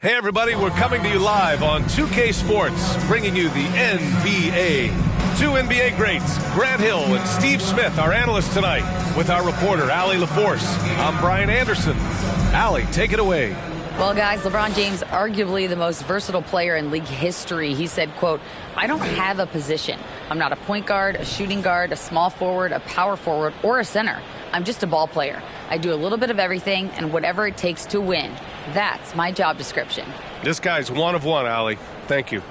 Hey everybody, we're coming to you live on 2K Sports, bringing you the NBA. Two NBA greats, Grant Hill and Steve Smith, our analysts tonight, with our reporter, Allie LaForce. I'm Brian Anderson. Allie, take it away. Well, guys, LeBron James, arguably the most versatile player in league history. He said, quote, "I don't have a position. I'm not a point guard, a shooting guard, a small forward, a power forward, or a center. I'm just a ball player. I do a little bit of everything and whatever it takes to win. That's my job description." This guy's one of one, Allie. Thank you.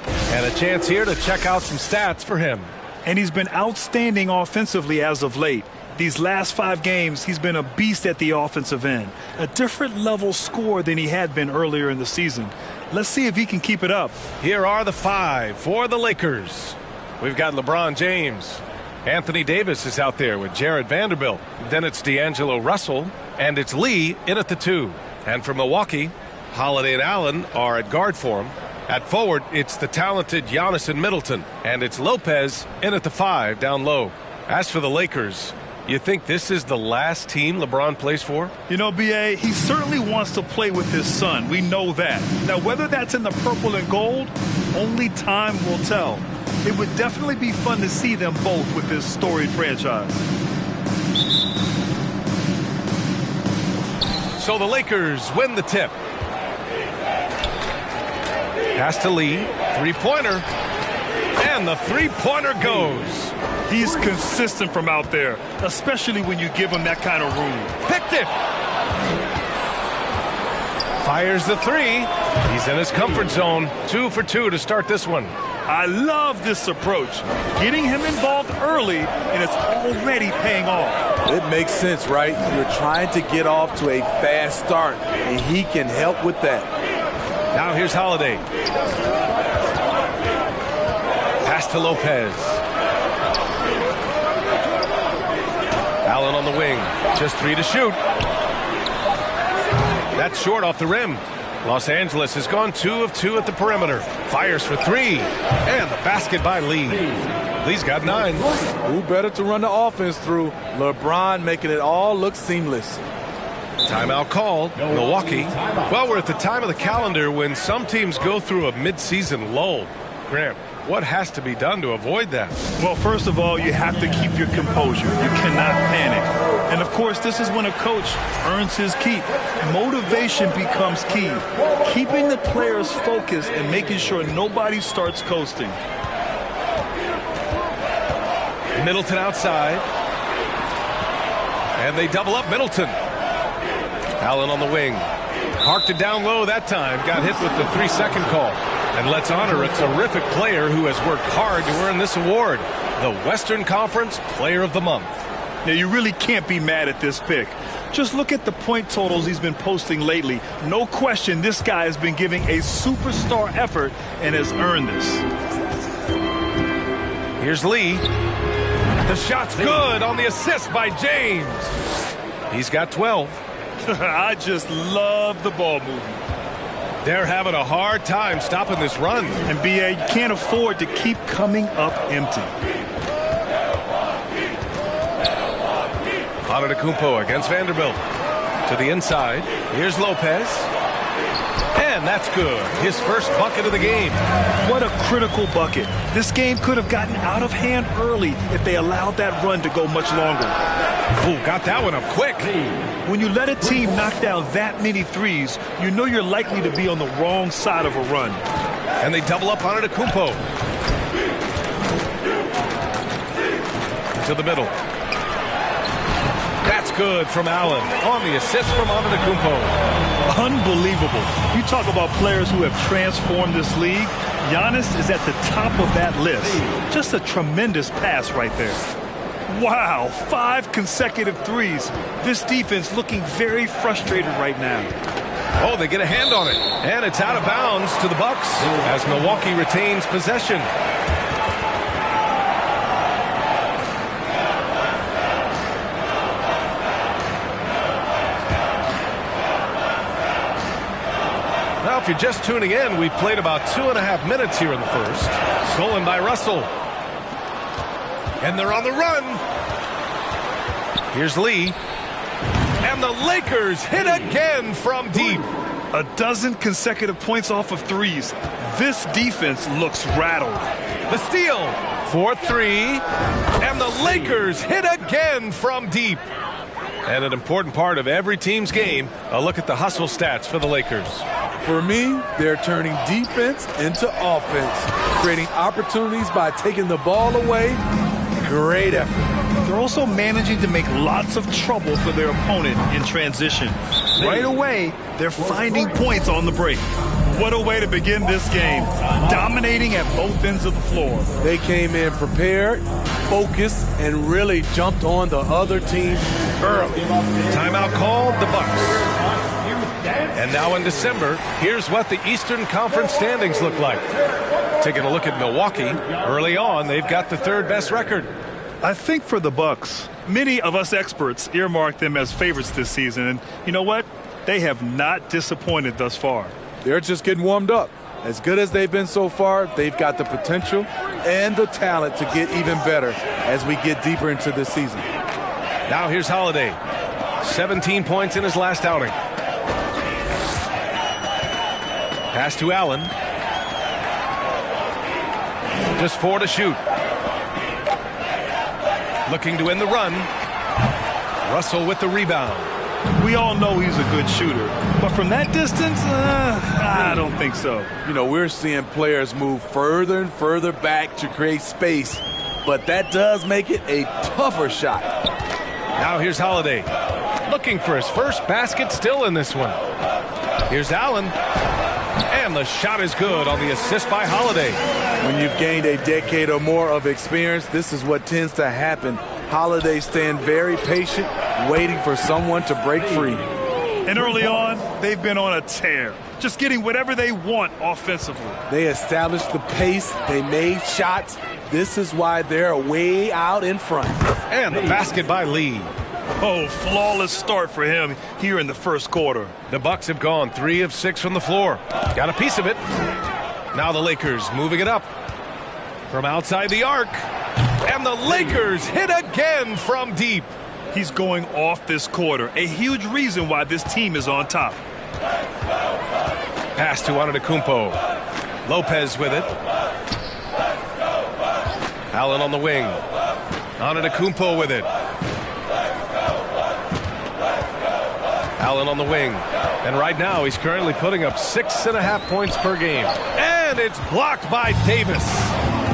And a chance here to check out some stats for him. And he's been outstanding offensively as of late. These last 5 games, he's been a beast at the offensive end. A different level score than he had been earlier in the season. Let's see if he can keep it up. Here are the 5 for the Lakers. We've got LeBron James. Anthony Davis is out there with Jared Vanderbilt. Then it's D'Angelo Russell. And it's Lee in at the 2. And for Milwaukee, Holiday and Allen are at guard for him. At forward, it's the talented Giannis and Middleton. And it's Lopez in at the 5 down low. As for the Lakers, you think this is the last team LeBron plays for? You know, B.A., he certainly wants to play with his son. We know that. Now, whether that's in the purple and gold, only time will tell. It would definitely be fun to see them both with this storied franchise. So the Lakers win the tip. Pass to Lee. Three-pointer. And the three-pointer goes. He's consistent from out there, especially when you give him that kind of room. Picked it. Fires the 3. He's in his comfort zone. 2 for 2 to start this one. I love this approach. Getting him involved early, and it's already paying off. It makes sense, right? You're trying to get off to a fast start, and he can help with that. Now here's Holiday. Pass to Lopez. Allen on the wing. Just 3 to shoot. That's short off the rim. Los Angeles has gone 2 of 2 at the perimeter. Fires for 3. And the basket by Lee. Lee's got 9. Who better to run the offense through? LeBron making it all look seamless. Timeout called. Milwaukee. Well, we're at the time of the calendar when some teams go through a midseason lull. Grant, what has to be done to avoid that? Well, first of all, you have to keep your composure. You cannot panic. And, of course, this is when a coach earns his keep. Motivation becomes key. Keeping the players focused and making sure nobody starts coasting. Middleton outside. And they double up Middleton. Allen on the wing. Parked it down low that time. Got hit with the 3-second call. And let's honor a terrific player who has worked hard to earn this award. The Western Conference Player of the Month. Now, you really can't be mad at this pick. Just look at the point totals he's been posting lately. No question this guy has been giving a superstar effort and has earned this. Here's Lee. The shot's good on the assist by James. He's got 12. I just love the ball movement. They're having a hard time stopping this run. And, B.A., you can't afford to keep coming up empty. Antetokounmpo against Vanderbilt. To the inside. Here's Lopez. And that's good. His first bucket of the game. What a critical bucket. This game could have gotten out of hand early if they allowed that run to go much longer. Ooh, got that one up quick. When you let a team knock down that many threes, you know you're likely to be on the wrong side of a run. And they double up on Antetokounmpo. To the middle. That's good from Allen on the assist from Antetokounmpo. Unbelievable. You talk about players who have transformed this league. Giannis is at the top of that list. Just a tremendous pass right there. Wow, 5 consecutive threes. This defense looking very frustrated right now. Oh, they get a hand on it. And it's out of bounds to the Bucks as Milwaukee retains possession. Now, if you're just tuning in, we've played about 2.5 minutes here in the first. Stolen by Russell. And they're on the run. Here's Lee. And the Lakers hit again from deep. A dozen consecutive points off of threes. This defense looks rattled. The steal for three, and the Lakers hit again from deep. And an important part of every team's game, a look at the hustle stats for the Lakers. For me, they're turning defense into offense, creating opportunities by taking the ball away. Great effort. They're also managing to make lots of trouble for their opponent in transition. Right away, they're finding points on the break. What a way to begin this game, dominating at both ends of the floor. They came in prepared, focused, and really jumped on the other team early. Timeout called, the Bucks. And now in December, here's what the Eastern Conference standings look like. Taking a look at Milwaukee, early on, they've got the third best record. I think for the Bucks, many of us experts earmarked them as favorites this season. And you know what? They have not disappointed thus far. They're just getting warmed up. As good as they've been so far, they've got the potential and the talent to get even better as we get deeper into this season. Now here's Holiday. 17 points in his last outing. Pass to Allen. Just 4 to shoot. Looking to win the run. Russell with the rebound. We all know he's a good shooter, but from that distance, I don't think so. You know, we're seeing players move further and further back to create space, but that does make it a tougher shot. Now here's Holiday. Looking for his first basket still in this one. Here's Allen. And the shot is good on the assist by Holiday. When you've gained a decade or more of experience, this is what tends to happen. Holiday staying very patient, waiting for someone to break free. And early on, they've been on a tear, just getting whatever they want offensively. They established the pace. They made shots. This is why they're way out in front. And the basket by Lee. Oh, flawless start for him here in the first quarter. The Bucks have gone 3 of 6 from the floor. Got a piece of it. Now the Lakers moving it up from outside the arc. And the Lakers hit again from deep. He's going off this quarter. A huge reason why this team is on top. Pass to Antetokounmpo. Lopez with it. Allen on the wing. Antetokounmpo with it. Allen on the wing. And right now he's currently putting up 6.5 points per game. And it's blocked by Davis.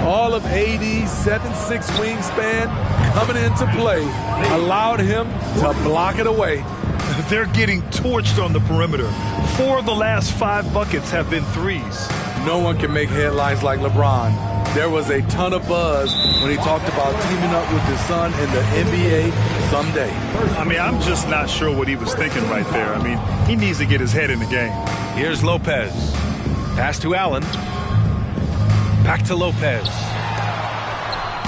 All of AD's 7'6" wingspan coming into play allowed him to block it away. They're getting torched on the perimeter. 4 of the last 5 buckets have been threes. No one can make headlines like LeBron. There was a ton of buzz when he talked about teaming up with his son in the NBA someday. I mean, I'm just not sure what he was thinking right there. I mean, he needs to get his head in the game. Here's Lopez. Pass to Allen. Back to Lopez.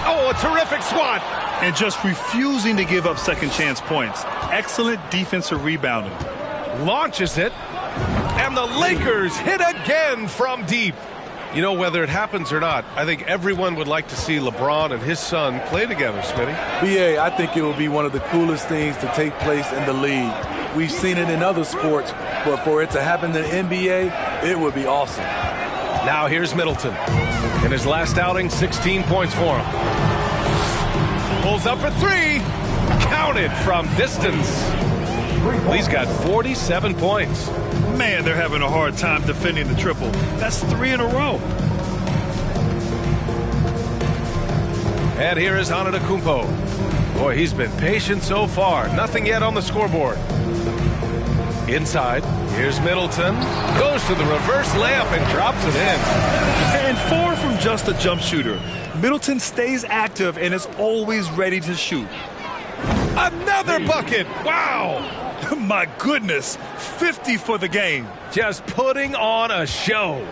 Oh, a terrific swat. And just refusing to give up second chance points. Excellent defensive rebounding. Launches it. And the Lakers hit again from deep. You know, whether it happens or not, I think everyone would like to see LeBron and his son play together, Smitty. BA, I think it will be one of the coolest things to take place in the league. We've seen it in other sports, but for it to happen in the NBA, it would be awesome. Now here's Middleton. In his last outing, 16 points for him. Pulls up for 3. Counted from distance. Lee's got 47 points. Man, they're having a hard time defending the triple. That's 3 in a row. And here is Antetokounmpo. Boy, he's been patient so far. Nothing yet on the scoreboard. Inside, here's Middleton. Goes to the reverse layup and drops it in. And far from just a jump shooter, Middleton stays active and is always ready to shoot. Another bucket! Wow! My goodness, 50 for the game. Just putting on a show.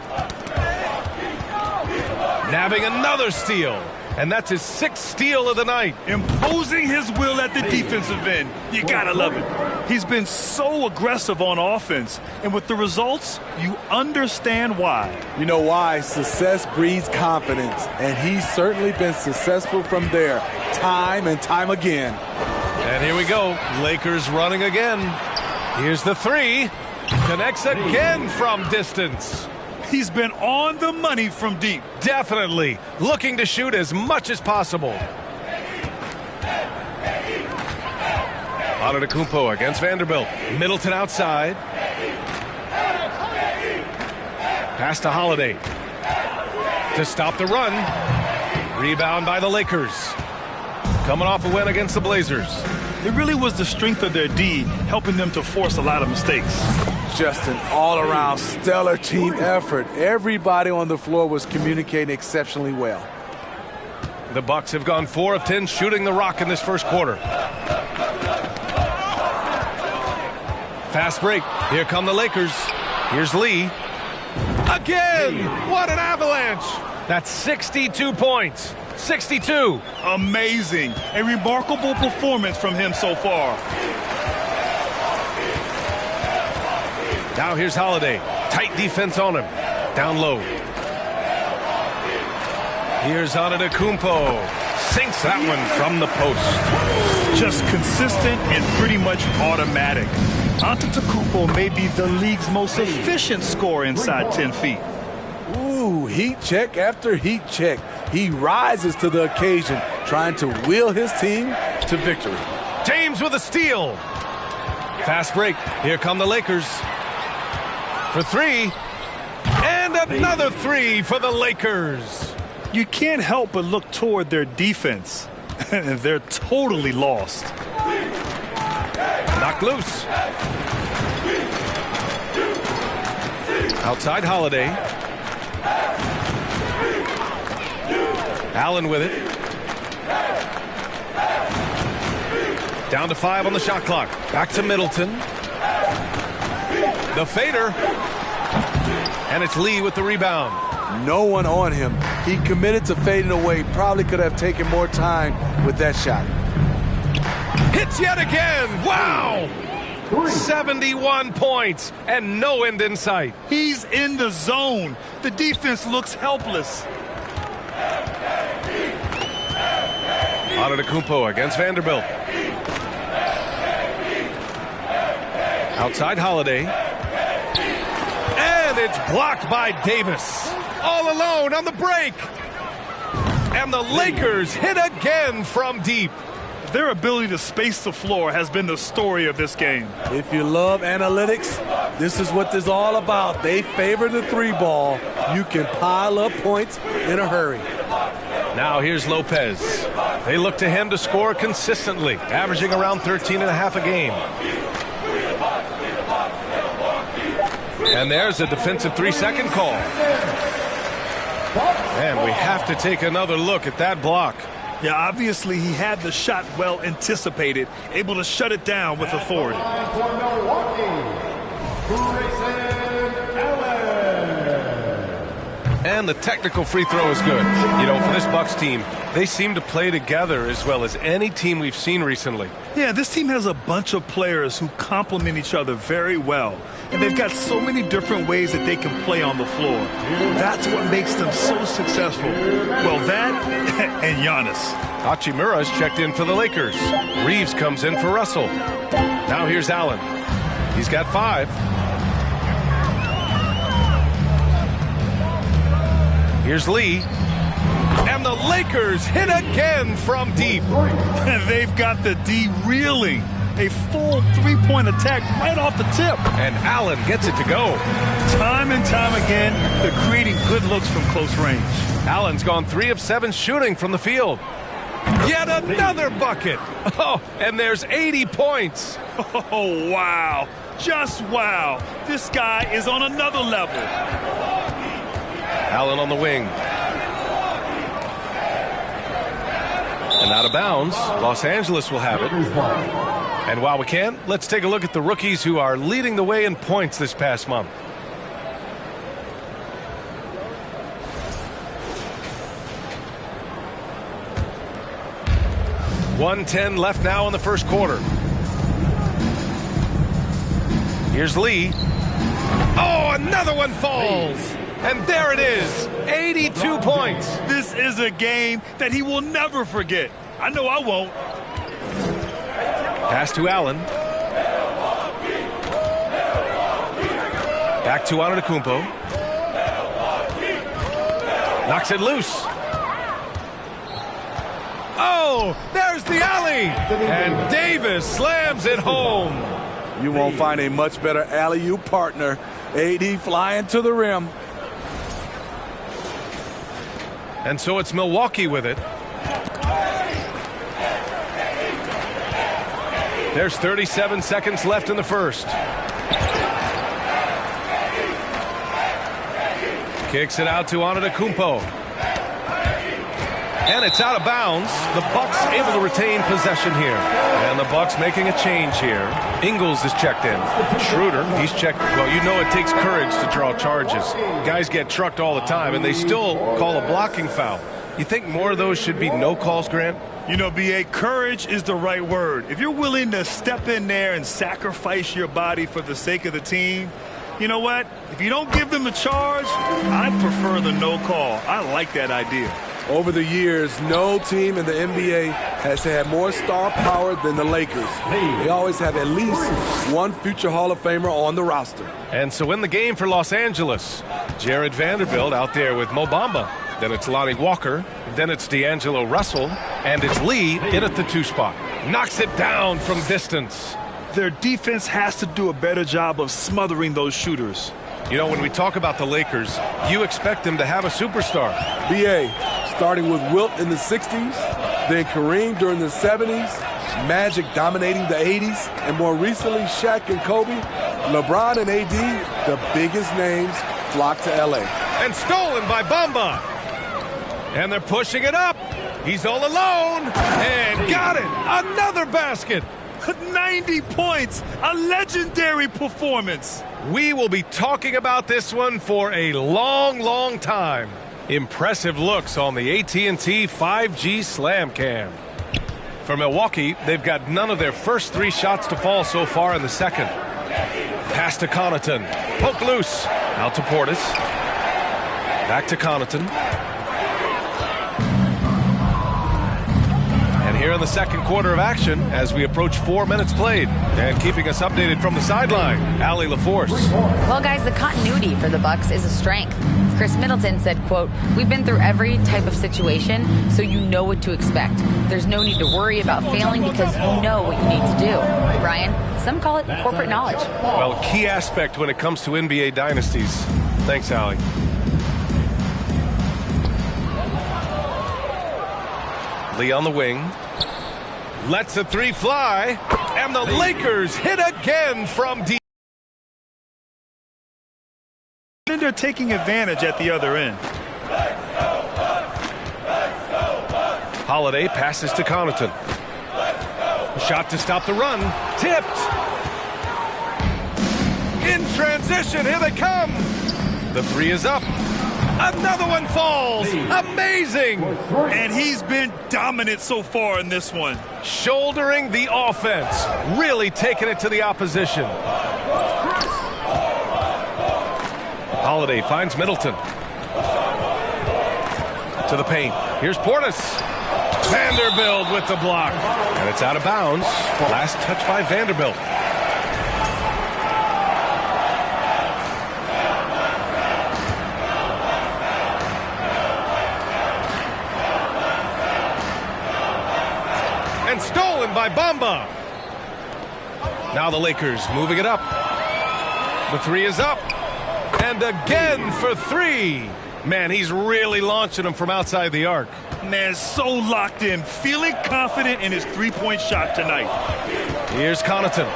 Nabbing another steal. And that's his 6th steal of the night. Imposing his will at the defensive end. You gotta love it. He's been so aggressive on offense. And with the results, you understand why. You know why? Success breeds confidence. And he's certainly been successful from there, time and time again. And here we go. Lakers running again. Here's the 3. Connects again from distance. He's been on the money from deep. Definitely looking to shoot as much as possible. Antetokounmpo against Vanderbilt. Middleton outside. Pass to Holiday. To stop the run. Rebound by the Lakers. Coming off a win against the Blazers. It really was the strength of their D helping them to force a lot of mistakes. Just an all-around stellar team effort. Everybody on the floor was communicating exceptionally well. The Bucks have gone 4 of 10 shooting the rock in this first quarter. Fast break. Here come the Lakers. Here's Lee. Again! What an avalanche! That's 62 points. 62. Amazing. A remarkable performance from him so far. Now here's Holiday. Tight defense on him. Down low. Here's Antetokounmpo. Sinks that one from the post. Just consistent and pretty much automatic. Antetokounmpo may be the league's most efficient scorer inside 10 feet. Ooh, heat check after heat check. He rises to the occasion, trying to wheel his team to victory. James with a steal. Fast break. Here come the Lakers. For 3. And another 3 for the Lakers. You can't help but look toward their defense. They're totally lost. Knocked loose. Outside Holiday. Allen with it. Down to 5 on the shot clock. Back to Middleton. The fader. And it's Lee with the rebound. No one on him. He committed to fading away. Probably could have taken more time with that shot. Hits yet again. Wow! 71 points and no end in sight. He's in the zone. The defense looks helpless. Antetokounmpo against Vanderbilt. Outside Holiday. And it's blocked by Davis. All alone on the break. And the Lakers hit again from deep. Their ability to space the floor has been the story of this game. If you love analytics, this is what this is all about. They favor the 3 ball. You can pile up points in a hurry. Now here's Lopez. They look to him to score consistently, averaging around 13.5 a game. And there's a defensive 3-second call. And we have to take another look at that block. Yeah, obviously he had the shot well anticipated, able to shut it down with authority. And the technical free throw is good. You know, for this Bucks team, they seem to play together as well as any team we've seen recently. Yeah, this team has a bunch of players who complement each other very well. And they've got so many different ways that they can play on the floor. That's what makes them so successful. Well, that and Giannis. Hachimura's checked in for the Lakers. Reeves comes in for Russell. Now here's Allen. He's got 5. Here's Lee. And the Lakers hit again from deep. They've got the D reeling. A full 3-point attack right off the tip. And Allen gets it to go. Time and time again, they're creating good looks from close range. Allen's gone 3 of 7 shooting from the field. Yet another bucket. Oh, and there's 80 points. Oh, wow. Just wow. This guy is on another level. Allen on the wing. And out of bounds, Los Angeles will have it. And while we can, let's take a look at the rookies who are leading the way in points this past month. .110 left now in the first quarter. Here's Lee. Oh, another one falls. And there it is, 82 points. This is a game that he will never forget. I know I won't. Pass to Allen. Back to Antetokounmpo. Knocks it loose. Oh, there's the alley. And Davis slams it home. You won't find a much better alley-oop partner. AD flying to the rim. And so it's Milwaukee with it. There's 37 seconds left in the first. Kicks it out to Antetokounmpo. And it's out of bounds. The Bucks able to retain possession here. And the Bucks making a change here. Ingles is checked in. Schroeder, he's checked. Well, you know it takes courage to draw charges. Guys get trucked all the time, and they still call a blocking foul. You think more of those should be no calls, Grant? You know, B.A., courage is the right word. If you're willing to step in there and sacrifice your body for the sake of the team, you know what? If you don't give them the charge, I prefer the no call. I like that idea. Over the years, no team in the NBA has had more star power than the Lakers. They always have at least one future Hall of Famer on the roster. And so in the game for Los Angeles, Jared Vanderbilt out there with Mo Bamba. Then it's Lonnie Walker. Then it's D'Angelo Russell. And it's Lee in at the 2 spot. Knocks it down from distance. Their defense has to do a better job of smothering those shooters. You know, when we talk about the Lakers, you expect them to have a superstar. B.A., starting with Wilt in the 60s, then Kareem during the 70s, Magic dominating the 80s, and more recently Shaq and Kobe, LeBron and AD, the biggest names, flocked to L.A. And stolen by Bamba. And they're pushing it up. He's all alone. And got it. Another basket. 90 points. A legendary performance. We will be talking about this one for a long, long time. Impressive looks on the AT&T 5G Slam Cam. For Milwaukee, they've got none of their first 3 shots to fall so far in the second. Pass to Connaughton. Poke loose. Out to Portis. Back to Connaughton. And here in the second quarter of action, as we approach 4 minutes played. And keeping us updated from the sideline, Allie LaForce. Well, guys, the continuity for the Bucks is a strength. Chris Middleton said, quote, "We've been through every type of situation, so you know what to expect. There's no need to worry about failing because you know what you need to do." Brian, some call it corporate knowledge. Well, a key aspect when it comes to NBA dynasties. Thanks, Allie. Lee on the wing. Lets a 3 fly. And the Lakers hit again from deep. And they're taking advantage at the other end. Holiday passes to Connaughton. Shot to stop the run. Tipped. In transition, here they come. The 3 is up. Another one falls. Amazing. And he's been dominant so far in this one. Shouldering the offense. Really taking it to the opposition. Holiday finds Middleton. To the paint. Here's Portis. Vanderbilt with the block. And it's out of bounds. Last touch by Vanderbilt. And stolen by Bamba. Now the Lakers moving it up. The 3 is up. And again for 3. Man, he's really launching them from outside the arc. Man, so locked in, feeling confident in his 3-point shot tonight. Here's Connaughton.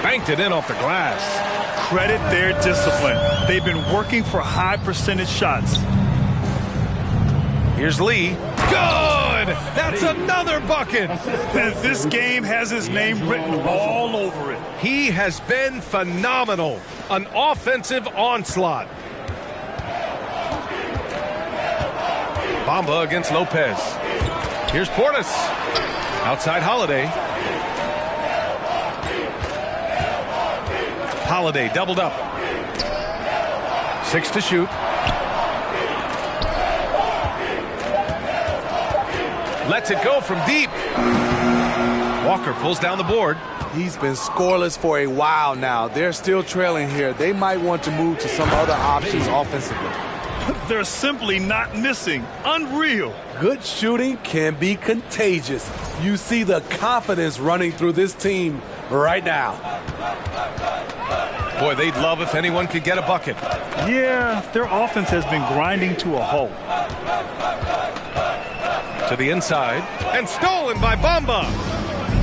Banked it in off the glass. Credit their discipline. They've been working for high percentage shots. Here's Lee. Good! That's another bucket! And this game has his name written all over it. He has been phenomenal. An offensive onslaught. Bamba against Lopez. Here's Portis. Outside Holiday. Holiday doubled up. 6 to shoot. Lets it go from deep. Walker pulls down the board. He's been scoreless for a while now. They're still trailing here. They might want to move to some other options offensively. They're simply not missing. Unreal. Good shooting can be contagious. You see the confidence running through this team right now. Boy, they'd love if anyone could get a bucket. Yeah, their offense has been grinding to a halt. To the inside, and stolen by Bamba.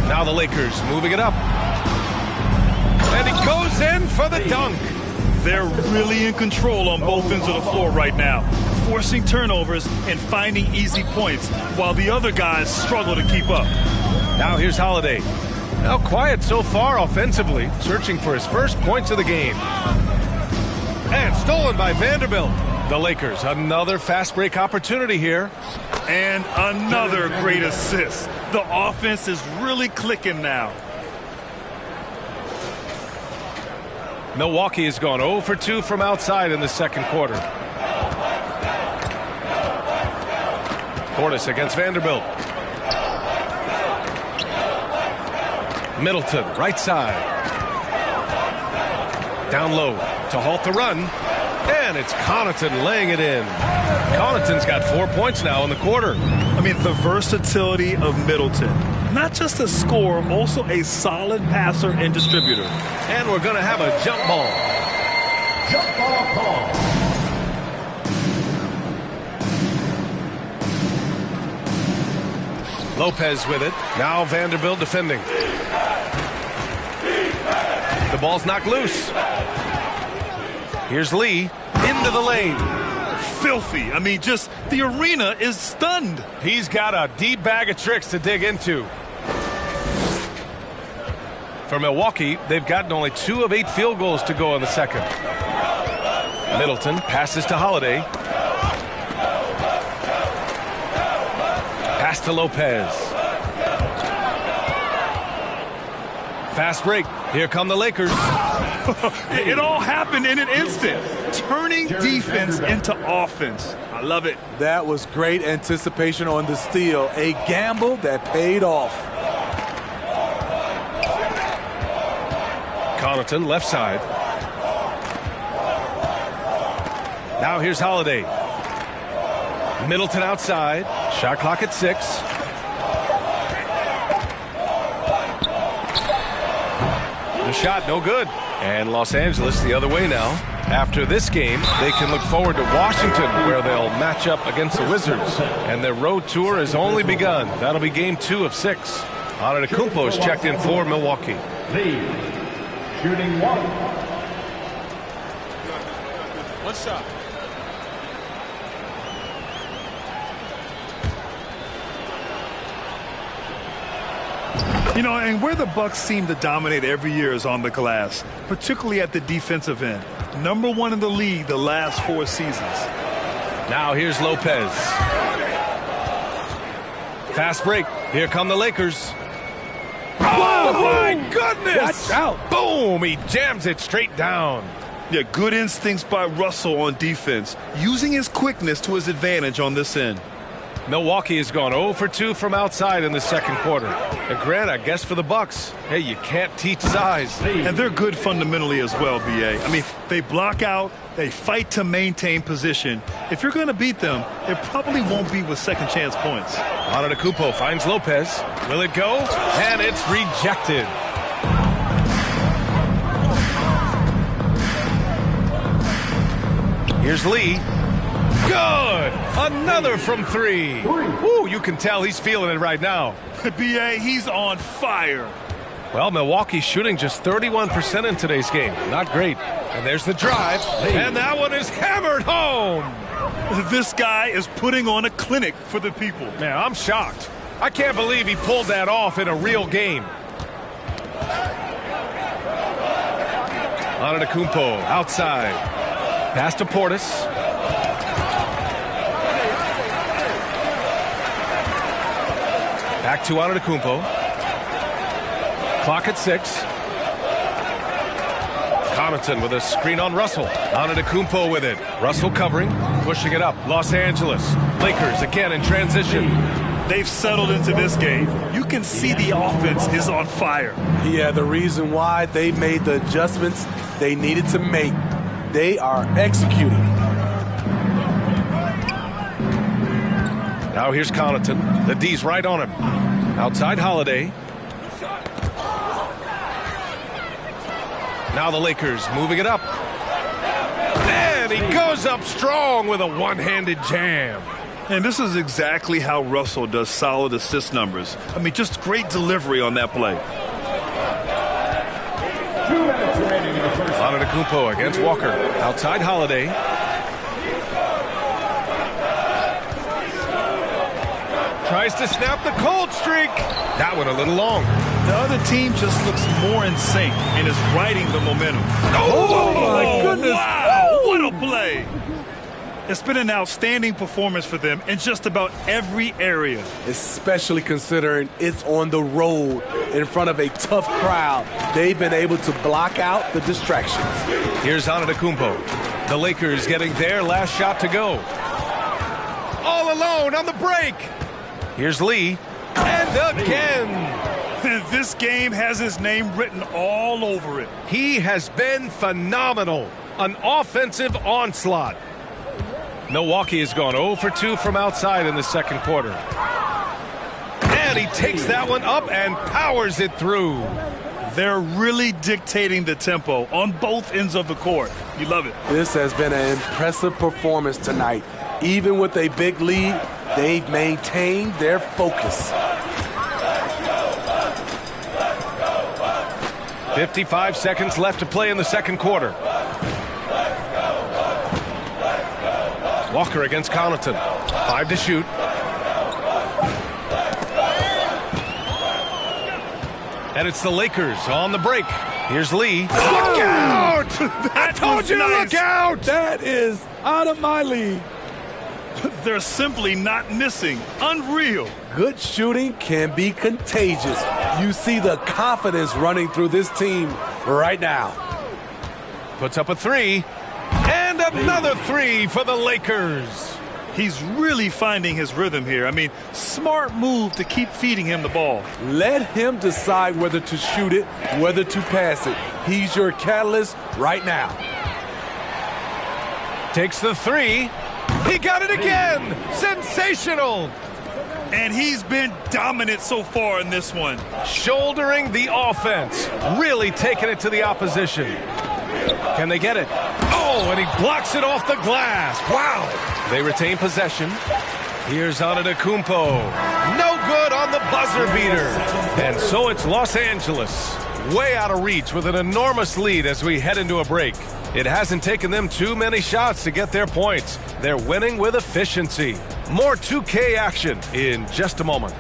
Now the Lakers moving it up. And he goes in for the dunk. They're really in control on both ends of the floor right now, forcing turnovers and finding easy points, while the other guys struggle to keep up. Now here's Holiday. Now quiet so far offensively, searching for his first points of the game. And stolen by Vanderbilt. The Lakers, another fast break opportunity here. And another great assist. The offense is really clicking now. Milwaukee has gone 0 for 2 from outside in the second quarter. Portis against Vanderbilt. Middleton, right side. Down low to halt the run. And it's Connaughton laying it in. Connaughton's got 4 points now in the quarter. I mean, the versatility of Middleton. Not just a scorer, also a solid passer and distributor. And we're going to have a jump ball. Jump ball call. Lopez with it. Now Vanderbilt defending. The ball's knocked loose. Here's Lee into the lane. Filthy. I mean, just the arena is stunned. He's got a deep bag of tricks to dig into. For Milwaukee, they've gotten only 2 of 8 field goals to go in the second. Middleton passes to Holiday. Pass to Lopez. Fast break. Here come the Lakers. It all happened in an instant. Turning defense into offense. I love it. That was great anticipation on the steal. A gamble that paid off. Connaughton, left side. Now here's Holiday. Middleton outside. Shot clock at 6. The shot, no good. And Los Angeles the other way now. After this game, they can look forward to Washington, where they'll match up against the Wizards. And their road tour has only begun. That'll be game 2 of 6. Antetokounmpo's checked in for Milwaukee. Lee, shooting 1. One shot. You know, and where the Bucks seem to dominate every year is on the glass, particularly at the defensive end. Number 1 in the league the last 4 seasons. Now here's Lopez. Fast break. Here come the Lakers. Oh, my goodness! Watch out. Boom! He jams it straight down. Yeah, good instincts by Russell on defense, using his quickness to his advantage on this end. Milwaukee has gone 0 for 2 from outside in the second quarter. And Grant, I guess for the Bucks, hey, you can't teach size. And they're good fundamentally as well, B.A. I mean, they block out, they fight to maintain position. If you're going to beat them, it probably won't be with second chance points. Antetokounmpo finds Lopez. Will it go? And it's rejected. Here's Lee. Good! Another from 3. Ooh, you can tell he's feeling it right now. B.A., he's on fire. Well, Milwaukee's shooting just 31% in today's game. Not great. And there's the drive. And that one is hammered home. This guy is putting on a clinic for the people. Man, I'm shocked. I can't believe he pulled that off in a real game. Antetokounmpo outside. Pass to Portis. Back to Antetokounmpo. Clock at 6. Connaughton with a screen on Russell. Antetokounmpo with it. Russell covering, pushing it up. Los Angeles. Lakers again in transition. They've settled into this game. You can see the offense is on fire. Yeah, the reason why they made the adjustments they needed to make. They are executing. Now here's Connaughton. The D's right on him. Outside Holiday. Now the Lakers moving it up. And he goes up strong with a one-handed jam. And this is exactly how Russell does solid assist numbers. I mean, just great delivery on that play. 2 minutes remaining in the first. Antetokounmpo against Walker. Outside Holiday. Tries to snap the cold streak. That one a little long. The other team just looks more in sync and is riding the momentum. Oh my goodness. Wow, what a play. It's been an outstanding performance for them in just about every area. Especially considering it's on the road in front of a tough crowd. They've been able to block out the distractions. Here's Antetokounmpo. The Lakers getting their last shot to go. All alone on the break. Here's Lee. And again. This game has his name written all over it. He has been phenomenal. An offensive onslaught. Milwaukee has gone 0 for 2 from outside in the second quarter. And he takes that one up and powers it through. They're really dictating the tempo on both ends of the court. You love it. This has been an impressive performance tonight. Even with a big lead, they've maintained their focus. 55 seconds left to play in the second quarter. Walker against Connaughton. 5 to shoot. And it's the Lakers on the break. Here's Lee. Look out! I told you to look out! That is out of my league. They're simply not missing. Unreal. Good shooting can be contagious. You see the confidence running through this team right now. Puts up a 3. And another 3 for the Lakers. He's really finding his rhythm here. I mean, smart move to keep feeding him the ball. Let him decide whether to shoot it, whether to pass it. He's your catalyst right now. Takes the 3. He got it again. Sensational. And he's been dominant so far in this one. Shouldering the offense. Really taking it to the opposition. Can they get it? Oh, and he blocks it off the glass. Wow. They retain possession. Here's Antetokounmpo. No good on the buzzer beater. And so it's Los Angeles. Way out of reach with an enormous lead as we head into a break. It hasn't taken them too many shots to get their points. They're winning with efficiency. More 2K action in just a moment.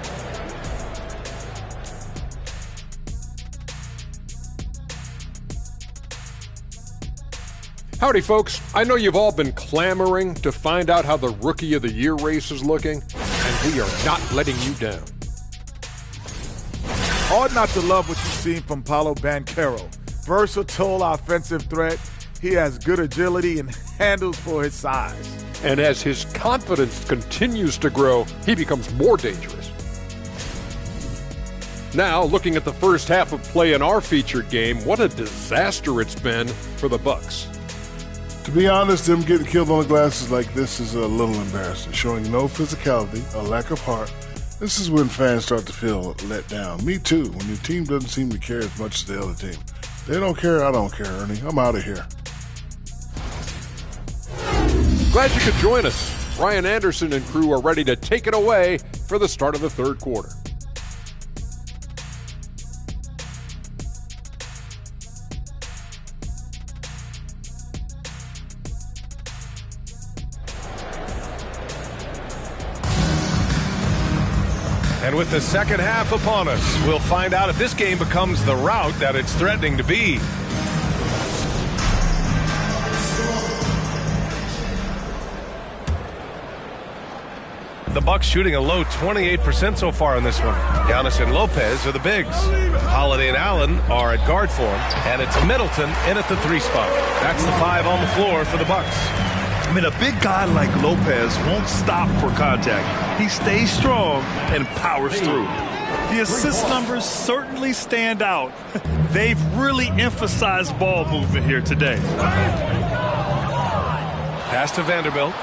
Howdy, folks. I know you've all been clamoring to find out how the Rookie of the Year race is looking, and we are not letting you down. Hard not to love what you've seen from Paolo Banchero. Versatile offensive threat. He has good agility and handles for his size. And as his confidence continues to grow, he becomes more dangerous. Now, looking at the first half of play in our featured game, what a disaster it's been for the Bucks. To be honest, them getting killed on the glasses like this is a little embarrassing, showing no physicality, a lack of heart. This is when fans start to feel let down. Me too, when your team doesn't seem to care as much as the other team. They don't care, I don't care, Ernie. I'm out of here. Glad you could join us. Ryan Anderson and crew are ready to take it away for the start of the third quarter. And with the second half upon us, we'll find out if this game becomes the rout that it's threatening to be. The Bucks shooting a low 28% so far in this one. Giannis and Lopez are the bigs. Holiday and Allen are at guard form, and it's Middleton in at the 3 spot. That's the 5 on the floor for the Bucks. I mean, a big guy like Lopez won't stop for contact. He stays strong and powers through. The assist numbers certainly stand out. They've really emphasized ball movement here today. Pass to Vanderbilt.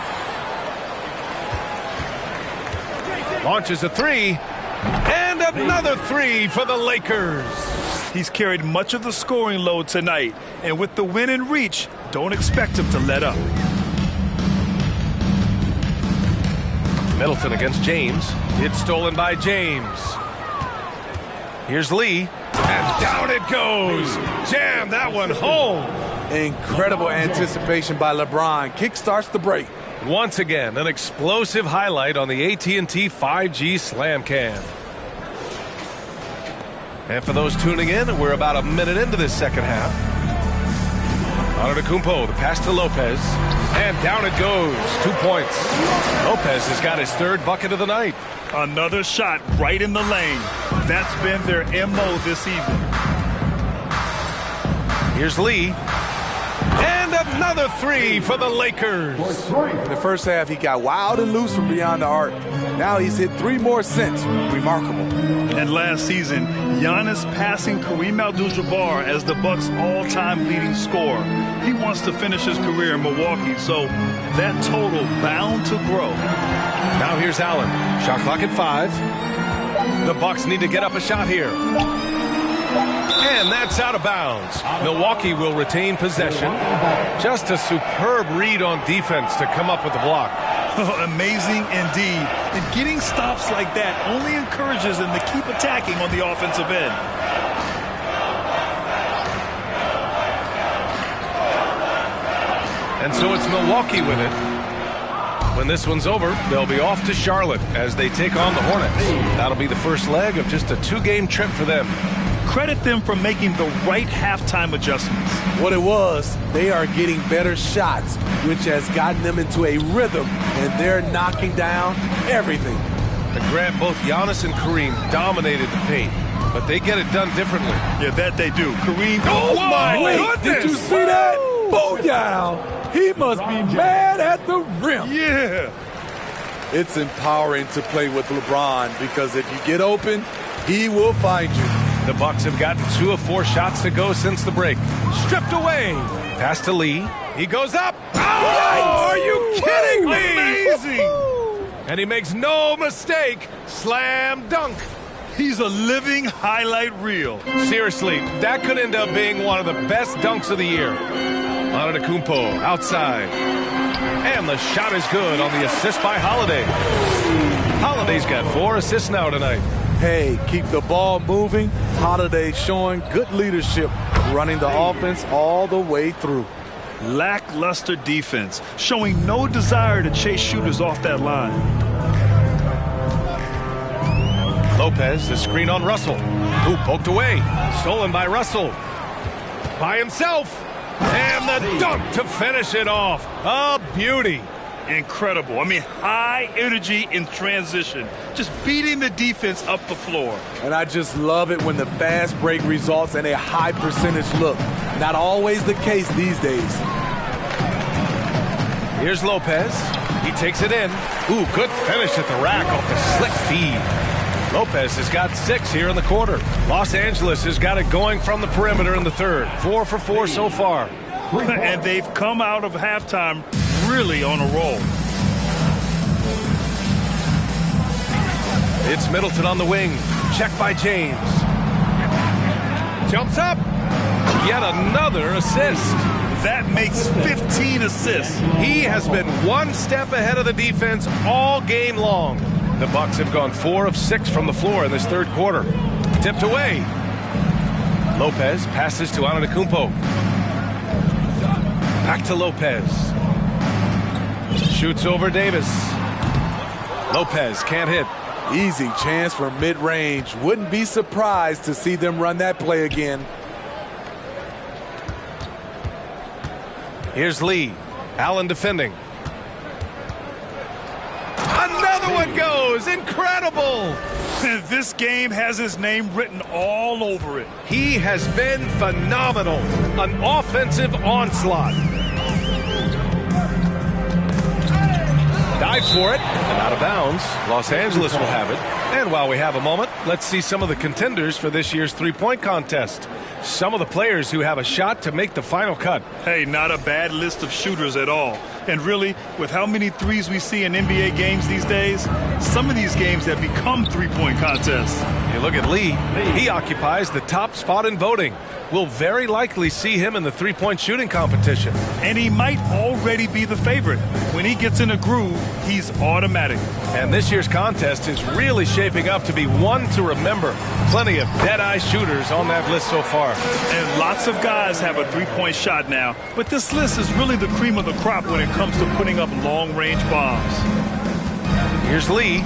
Launches a three. And another three for the Lakers. He's carried much of the scoring load tonight. And with the win in reach, don't expect him to let up. Middleton against James. It's stolen by James. Here's Lee. And down it goes. Jam that one home. Incredible anticipation by LeBron. Kickstarts the break. Once again, an explosive highlight on the AT&T 5G Slam Cam. And for those tuning in, we're about a minute into this second half. Antetokounmpo, the pass to Lopez. And down it goes. 2 points. Lopez has got his third bucket of the night. Another shot right in the lane. That's been their MO this evening. Here's Lee. And another three for the Lakers. In the first half, he got wild and loose from beyond the arc. Now he's hit 3 more since. Remarkable. And last season, Giannis passing Kareem Abdul-Jabbar as the Bucks' all-time leading scorer. He wants to finish his career in Milwaukee, so that total bound to grow. Now here's Allen. Shot clock at 5. The Bucks need to get up a shot here. And that's out of bounds. Milwaukee will retain possession. Just a superb read on defense to come up with the block. Amazing indeed. And getting stops like that only encourages them to keep attacking on the offensive end. And so it's Milwaukee with it. When this one's over, they'll be off to Charlotte as they take on the Hornets. That'll be the first leg of just a 2-game trip for them. Credit them for making the right halftime adjustments. What it was, they are getting better shots, which has gotten them into a rhythm, and they're knocking down everything. To grab both Giannis and Kareem dominated the paint, but they get it done differently. Yeah, that they do. Kareem. Oh, my goodness! Did you see that? Booyah! He must be mad at the rim. Yeah. It's empowering to play with LeBron because if you get open, he will find you. The Bucks have gotten 2 of 4 shots to go since the break. Stripped away. Pass to Lee. He goes up. Oh, are you kidding me? Amazing. And he makes no mistake. Slam dunk. He's a living highlight reel. Seriously, that could end up being one of the best dunks of the year. Antetokounmpo outside. And the shot is good on the assist by Holiday. Holiday's got 4 assists now tonight. Hey, keep the ball moving. Holiday showing good leadership, running the offense all the way through. Lackluster defense, showing no desire to chase shooters off that line. Lopez, the screen on Russell. Who poked away. Stolen by Russell. By himself. And the dunk to finish it off. A beauty. Incredible. I mean, high energy in transition. Just beating the defense up the floor. And I just love it when the fast break results in a high percentage look. Not always the case these days. Here's Lopez. He takes it in. Ooh, good finish at the rack off the slick feed. Lopez has got 6 here in the quarter. Los Angeles has got it going from the perimeter in the third. 4 for 4 so far. And they've come out of halftime really on a roll. It's Middleton on the wing. Check by James. Jumps up. Yet another assist. That makes 15 assists. He has been one step ahead of the defense all game long. The Bucks have gone 4 of 6 from the floor in this third quarter. Tipped away. Lopez passes to Antetokounmpo. Back to Lopez. Shoots over Davis. Lopez can't hit. Easy chance for mid-range. Wouldn't be surprised to see them run that play again. Here's Lee. Allen defending. Another one goes. Incredible. This game has his name written all over it. He has been phenomenal. An offensive onslaught. Dive for it, and out of bounds. Los Angeles will have it. And while we have a moment, let's see some of the contenders for this year's three-point contest. Some of the players who have a shot to make the final cut. Hey, not a bad list of shooters at all. And really, with how many threes we see in NBA games these days, some of these games have become three-point contests. You look at Lee. He occupies the top spot in voting. We'll very likely see him in the three-point shooting competition. And he might already be the favorite. When he gets in a groove, he's automatic. And this year's contest is really shaping up to be one to remember. Plenty of dead-eye shooters on that list so far. And lots of guys have a three-point shot now. But this list is really the cream of the crop when it comes to putting up long-range bombs. Here's Lee.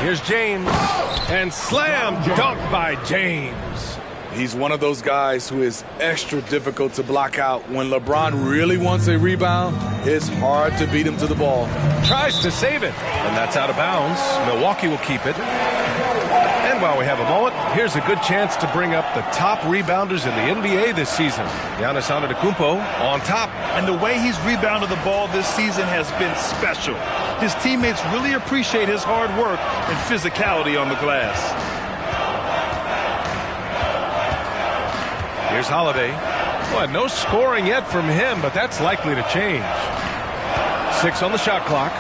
Here's James. And slam dunk by James. He's one of those guys who is extra difficult to block out. When LeBron really wants a rebound, it's hard to beat him to the ball. Tries to save it, and that's out of bounds. Milwaukee will keep it. And while we have a moment, here's a good chance to bring up the top rebounders in the NBA this season. Giannis Antetokounmpo on top. And the way he's rebounded the ball this season has been special. His teammates really appreciate his hard work and physicality on the glass. Here's Holiday. Well, no scoring yet from him, but that's likely to change. 6 on the shot clock.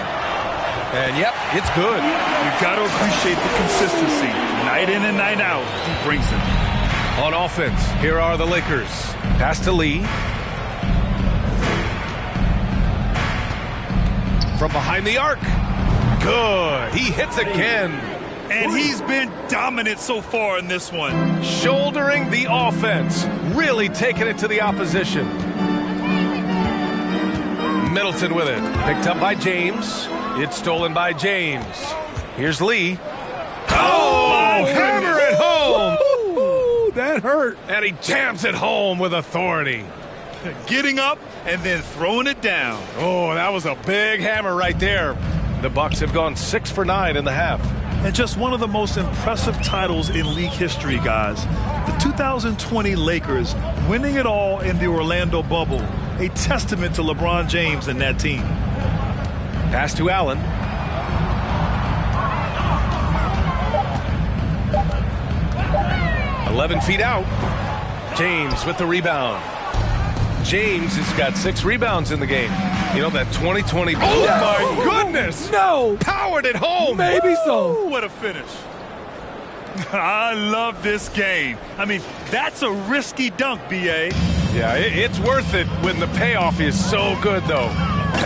And yep, it's good. You've got to appreciate the consistency. Night in and night out, he brings it. On offense, here are the Lakers. Pass to Lee. From behind the arc. Good. He hits again. And he's been dominant so far in this one. Shouldering the offense. Really taking it to the opposition. Middleton with it. Picked up by James. It's stolen by James. Here's Lee. Oh, hammer it home. Ooh, that hurt. And he jams it home with authority. Getting up and then throwing it down. Oh, that was a big hammer right there. The Bucks have gone 6 for 9 in the half. And just one of the most impressive titles in league history, guys. The 2020 Lakers winning it all in the Orlando bubble. A testament to LeBron James and that team. Pass to Allen. "11 feet out. James with the rebound. James has got 6 rebounds in the game. You know, that 2020... Oh, my goodness! No! Powered it home! Maybe so. Ooh, what a finish. I love this game. I mean, that's a risky dunk, B.A. Yeah, it's worth it when the payoff is so good, though.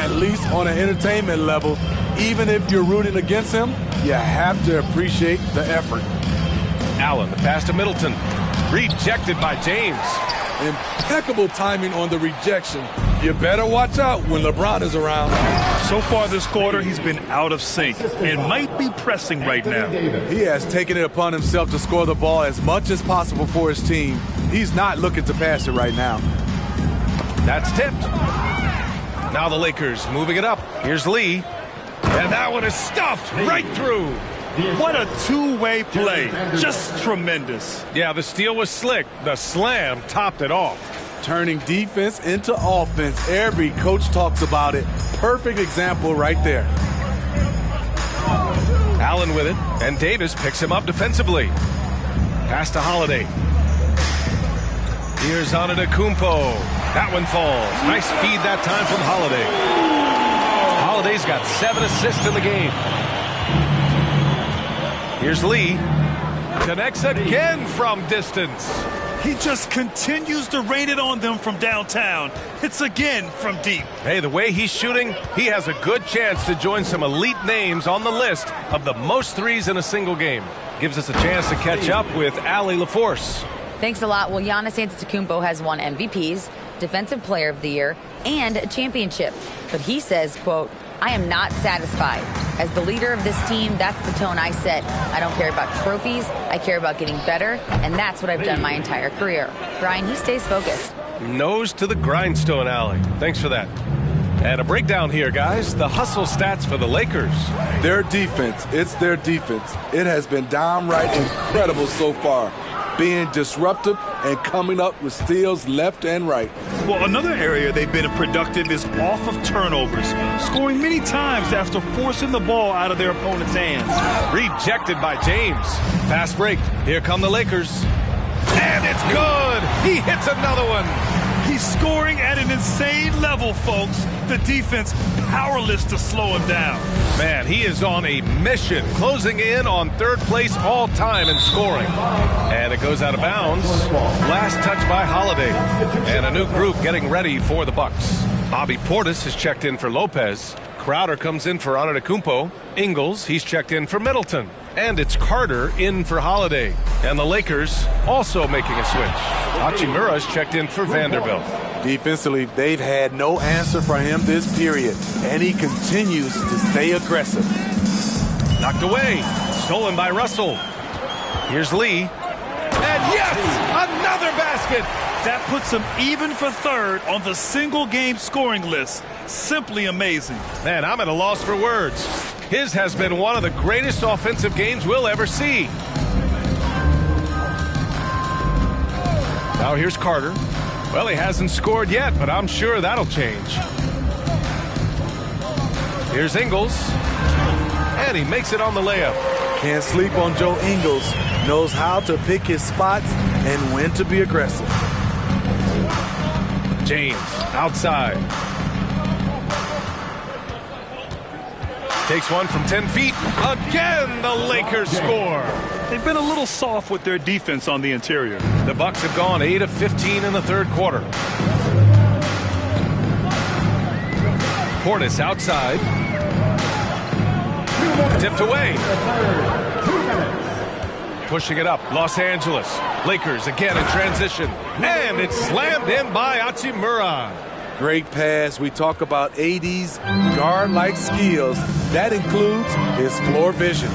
At least on an entertainment level, even if you're rooting against him, you have to appreciate the effort. Allen, the pass to Middleton. Rejected by James. Impeccable timing on the rejection. You better watch out when LeBron is around. So far this quarter, he's been out of sync and might be pressing right now. He has taken it upon himself to score the ball as much as possible for his team. He's not looking to pass it right now. That's tipped. Now the Lakers moving it up. Here's Lee. And that one is stuffed right through. What a two-way play. Just tremendous. Yeah, the steal was slick. The slam topped it off. Turning defense into offense. Every coach talks about it. Perfect example right there. Allen with it, and Davis picks him up defensively. Pass to Holiday. Here's Antetokounmpo. That one falls. Nice feed that time from Holiday. Holiday's got 7 assists in the game. Here's Lee. Connects again from distance. He just continues to rain it on them from downtown. It's again from deep. Hey, the way he's shooting, he has a good chance to join some elite names on the list of the most threes in a single game. Gives us a chance to catch up with Allie LaForce. Thanks a lot. Well, Giannis Antetokounmpo has won MVPs, Defensive Player of the Year, and a championship. But he says, quote, "I am not satisfied. As the leader of this team, that's the tone I set. I don't care about trophies. I care about getting better, and that's what I've done my entire career." Brian, he stays focused. Nose to the grindstone, Allie. Thanks for that. And a breakdown here, guys. The hustle stats for the Lakers. Their defense, it's their defense. It has been downright incredible so far. being disruptive and coming up with steals left and right. Well, another area they've been productive is off of turnovers, scoring many times after forcing the ball out of their opponent's hands. Rejected by James. Fast break. Here come the Lakers. And it's good. He hits another one. He's scoring at an insane level, folks. The defense powerless to slow him down. Man, he is on a mission, closing in on third place all time in scoring. And it goes out of bounds. Last touch by Holiday. And a new group getting ready for the Bucks. Bobby Portis has checked in for Lopez. Crowder comes in for Antetokounmpo. Ingles, he's checked in for Middleton. And it's Carter in for Holiday. And the Lakers also making a switch. Hachimura's checked in for Vanderbilt. Defensively, they've had no answer for him this period, and he continues to stay aggressive. Knocked away. Stolen by Russell. Here's Lee. And yes! Another basket! That puts him even for third on the single-game scoring list. Simply amazing. Man, I'm at a loss for words. His has been one of the greatest offensive games we'll ever see. Now here's Carter. Well, he hasn't scored yet, but I'm sure that'll change. Here's Ingles. And he makes it on the layup. Can't sleep on Joe Ingles. Knows how to pick his spots and when to be aggressive. James outside. Takes one from 10 feet. Again, the Lakers score. They've been a little soft with their defense on the interior. The Bucks have gone 8 of 15 in the third quarter. Portis outside. Tipped away. Pushing it up. Los Angeles. Lakers again in transition. And it's slammed in by Hachimura. Great pass. We talk about AD's guard-like skills. That includes his floor vision.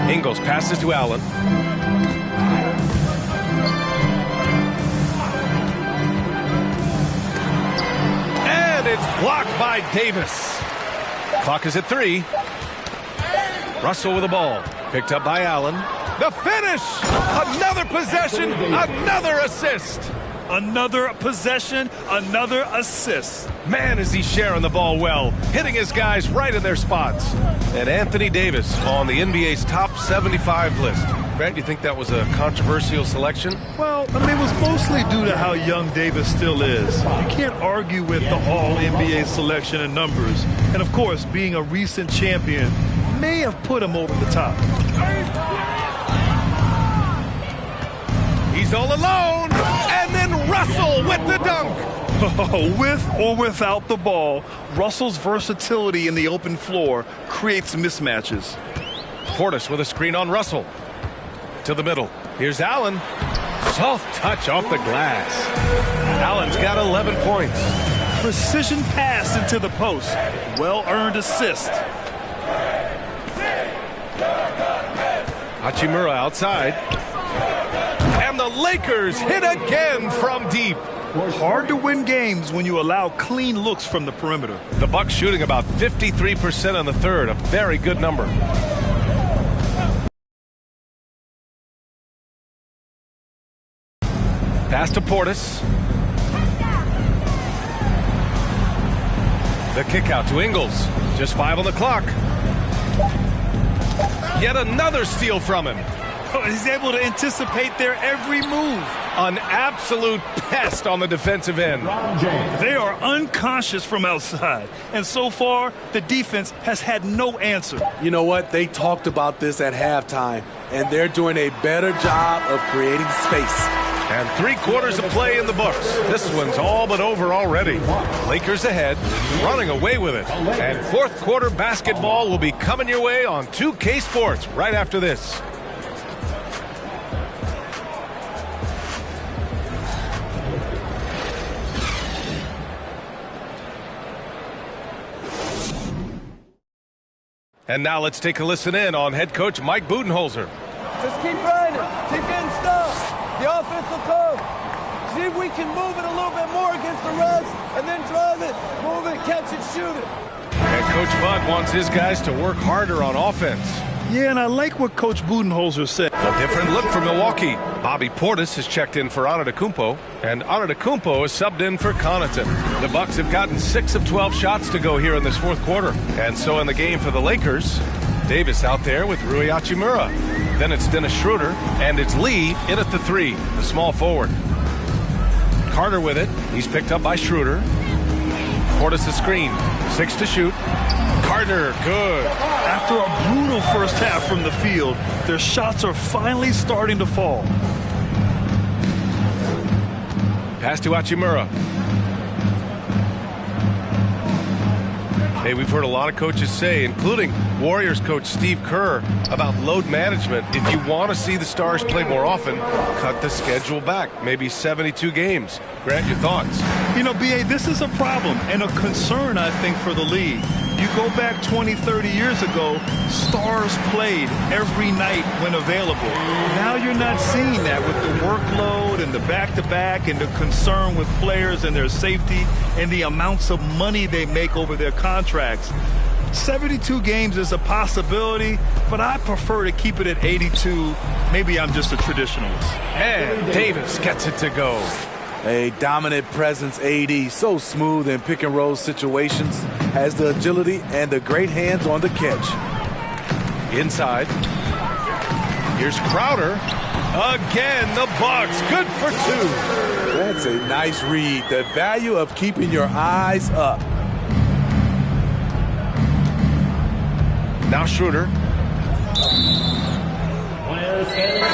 Ingles passes to Allen. And it's blocked by Davis. Clock is at 3. Russell with the ball. Picked up by Allen. The finish! Another possession, another assist. Another possession, another assist. Man, is he sharing the ball well, hitting his guys right in their spots. And Anthony Davis on the NBA's top 75 list. Grant, you think that was a controversial selection? Well, I mean, it was mostly due to how young Davis still is. You can't argue with the all-NBA selection and numbers. And, of course, being a recent champion may have put him over the top. He's all alone, and then Russell with the dunk. With or without the ball, Russell's versatility in the open floor creates mismatches. Portis with a screen on Russell. To the middle. Here's Allen. Soft touch off the glass. Allen's got 11 points. Precision pass into the post. Well-earned assist. Hachimura outside. And the Lakers hit again from deep. Hard to win games when you allow clean looks from the perimeter. The Bucks shooting about 53% in the third, a very good number. Pass to Portis. The kick out to Ingles. Just 5 on the clock. Yet another steal from him. He's able to anticipate their every move. An absolute pest on the defensive end. They are unconscious from outside. And so far, the defense has had no answer. You know what? They talked about this at halftime, and they're doing a better job of creating space. And 3 quarters of play in the books. This one's all but over already. Lakers ahead, running away with it. And fourth quarter basketball will be coming your way on 2K Sports right after this. And now let's take a listen in on head coach Mike Budenholzer. Just keep running. Keep getting stuff. The offense will come. See if we can move it a little bit more against the Reds and then drive it, move it, catch it, shoot it. And Coach Bud wants his guys to work harder on offense. Yeah, and I like what Coach Budenholzer said. A different look for Milwaukee. Bobby Portis has checked in for Antetokounmpo, and Antetokounmpo is subbed in for Connaughton. The Bucks have gotten 6 of 12 shots to go here in this fourth quarter. And so in the game for the Lakers, Davis out there with Rui Hachimura. Then it's Dennis Schroeder, and it's Lee in at the 3, the small forward. Carter with it. He's picked up by Schroeder. Portis' screen. 6 to shoot. Carter, good. After a brutal first half from the field, their shots are finally starting to fall. Pass to Hachimura. Hey, we've heard a lot of coaches say, including Warriors coach Steve Kerr, about load management. If you want to see the Stars play more often, cut the schedule back. Maybe 72 games. Grant, your thoughts? You know, B.A., this is a problem and a concern, I think, for the league. You go back 20, 30 years ago, Stars played every night when available. Now you're not seeing that with the workload and the back-to-back and the concern with players and their safety and the amounts of money they make over their contracts. 72 games is a possibility, but I prefer to keep it at 82. Maybe I'm just a traditionalist. And Davis gets it to go. A dominant presence, AD, so smooth in pick and roll situations, has the agility and the great hands on the catch. Inside. Here's Crowder. Again, the Bucks. Good for 2. That's a nice read. The value of keeping your eyes up. Now Schroeder.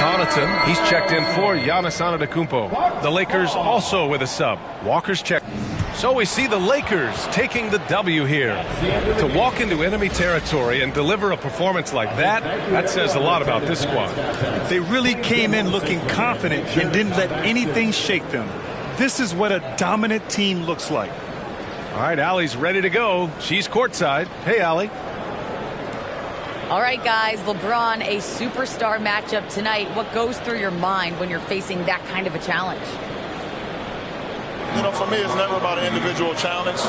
Connaughton, he's checked in for Giannis Antetokounmpo. The Lakers also with a sub. Walker's checked. So we see the Lakers taking the W here. To walk into enemy territory and deliver a performance like that, that says a lot about this squad. They really came in looking confident and didn't let anything shake them. This is what a dominant team looks like. All right, Allie's ready to go. She's courtside. Hey, Allie. All right, guys, LeBron, a superstar matchup tonight. What goes through your mind when you're facing that kind of a challenge? You know, for me, it's never about an individual challenge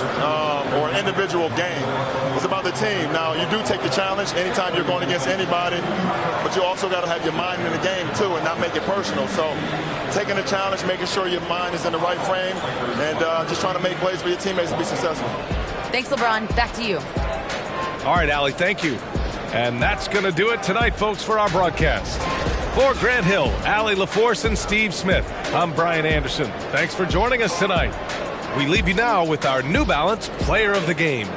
or an individual game. It's about the team. Now, you do take the challenge anytime you're going against anybody, but you also got to have your mind in the game, too, and not make it personal. So taking the challenge, making sure your mind is in the right frame, and just trying to make plays for your teammates to be successful. Thanks, LeBron. Back to you. All right, Allie, thank you. And that's going to do it tonight, folks, for our broadcast. For Grant Hill, Allie LaForce, and Steve Smith, I'm Brian Anderson. Thanks for joining us tonight. We leave you now with our New Balance Player of the Game.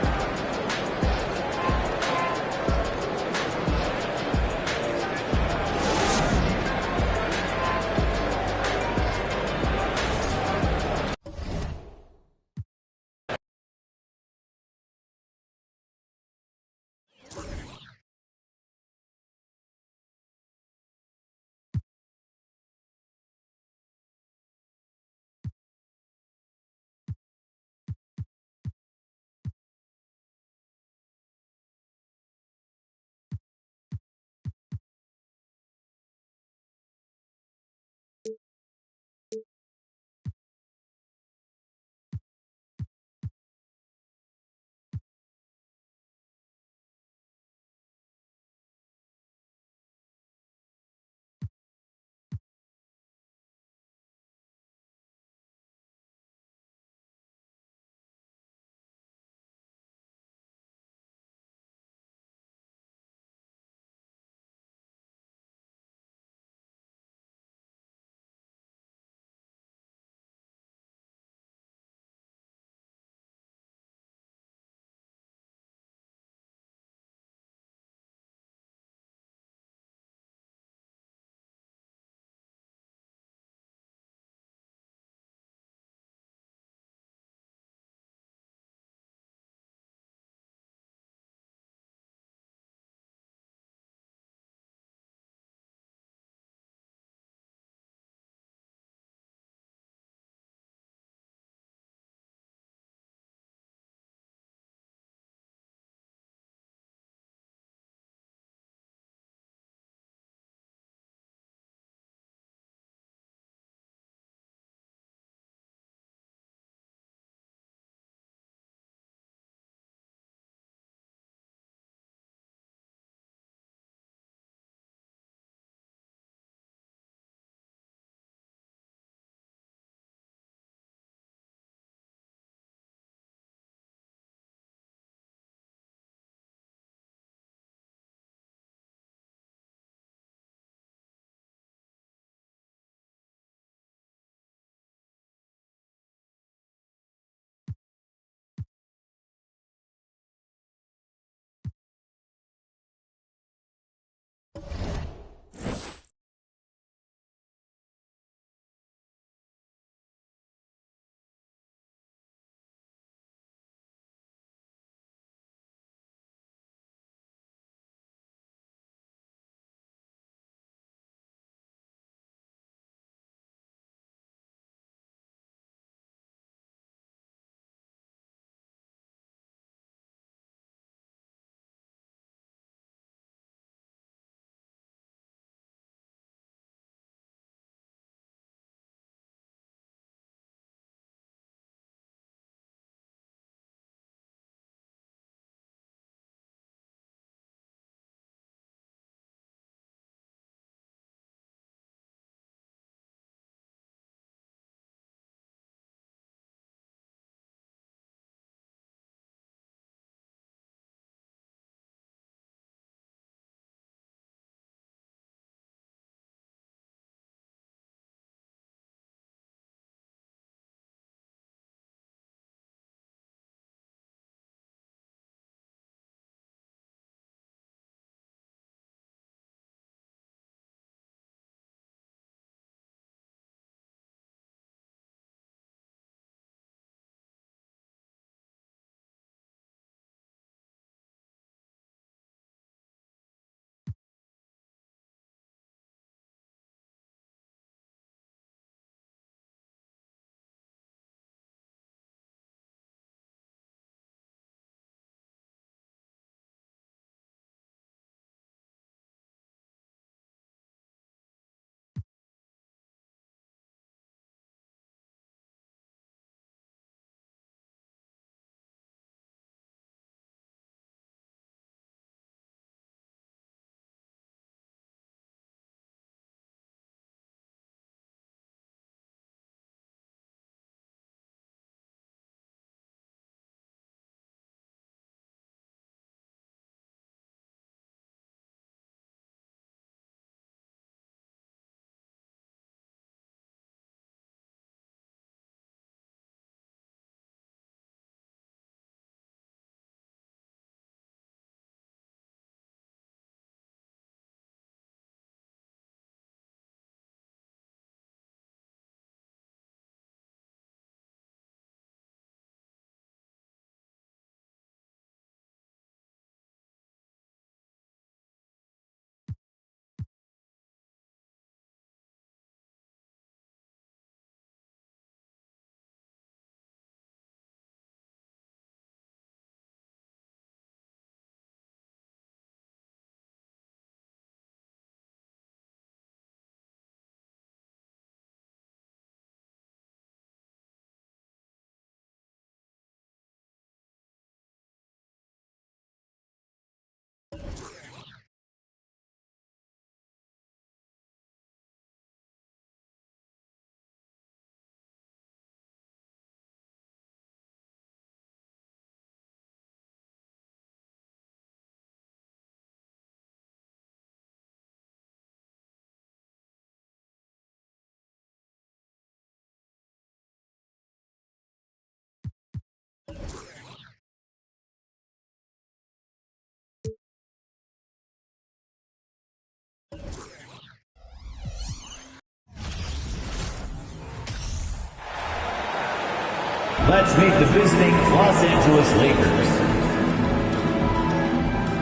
Let's meet the visiting Los Angeles Lakers.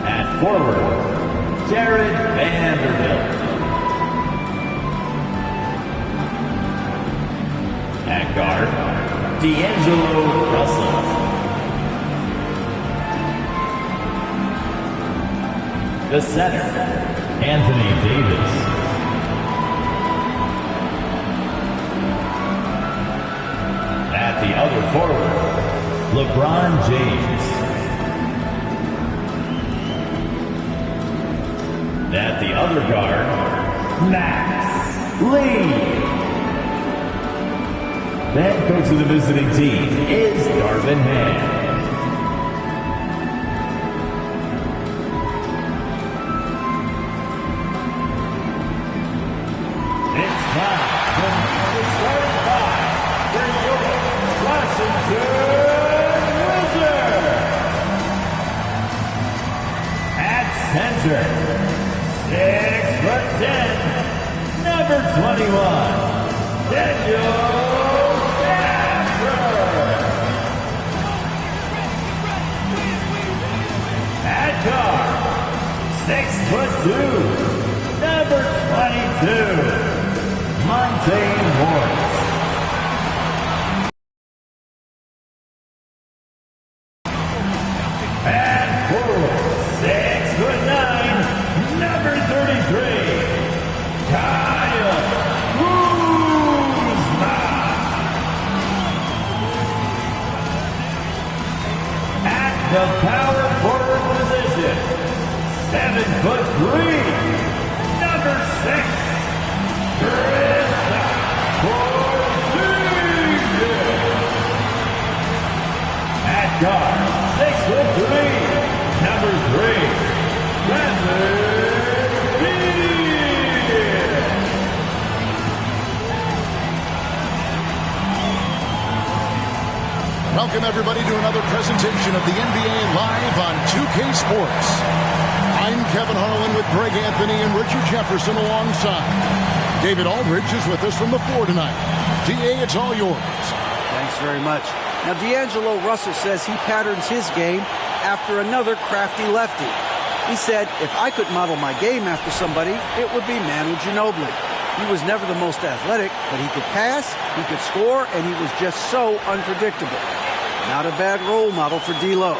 At forward, Jared Vanderbilt. At guard, D'Angelo Russell. The center, Anthony Davis. At the other forward, LeBron James. At the other guard, Max Lee. Then coach of the visiting team is Darvin Ham. It's time for the starting five for your Washington Wizards. At center, 6'10", number 21, Daniel. At guard, 6'2", number 22, Monte Morris. At forward, 6'9", number 33, Kyle Kuzma. At the power forward position, 7'3", number 6, Kristaps Porzingis. At guard, 6'3", number 3, Bradley Beal. Welcome everybody to another presentation of the NBA Live on 2K Sports. I'm Kevin Harlan with Greg Anthony and Richard Jefferson alongside. David Aldridge is with us from the floor tonight. DA, it's all yours. Thanks very much. Now, D'Angelo Russell says he patterns his game after another crafty lefty. He said, if I could model my game after somebody, it would be Manu Ginobili. He was never the most athletic, but he could pass, he could score, and he was just so unpredictable. Not a bad role model for D'Lo.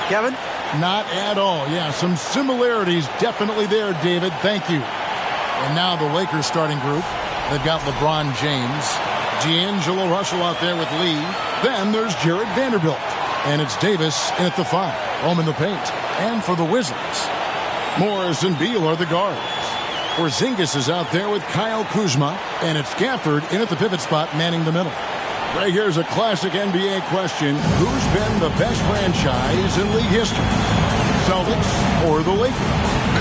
Kevin? Not at all. Yeah, some similarities definitely there, David. Thank you. And now the Lakers starting group. They've got LeBron James, D'Angelo Russell out there with Lee. Then there's Jared Vanderbilt. And it's Davis in at the 5, home in the paint. And for the Wizards, Morris and Beal are the guards. Porzingis is out there with Kyle Kuzma. And it's Gafford in at the pivot spot, manning the middle. Right here's a classic NBA question. Who's been the best franchise in league history? Celtics or the Lakers?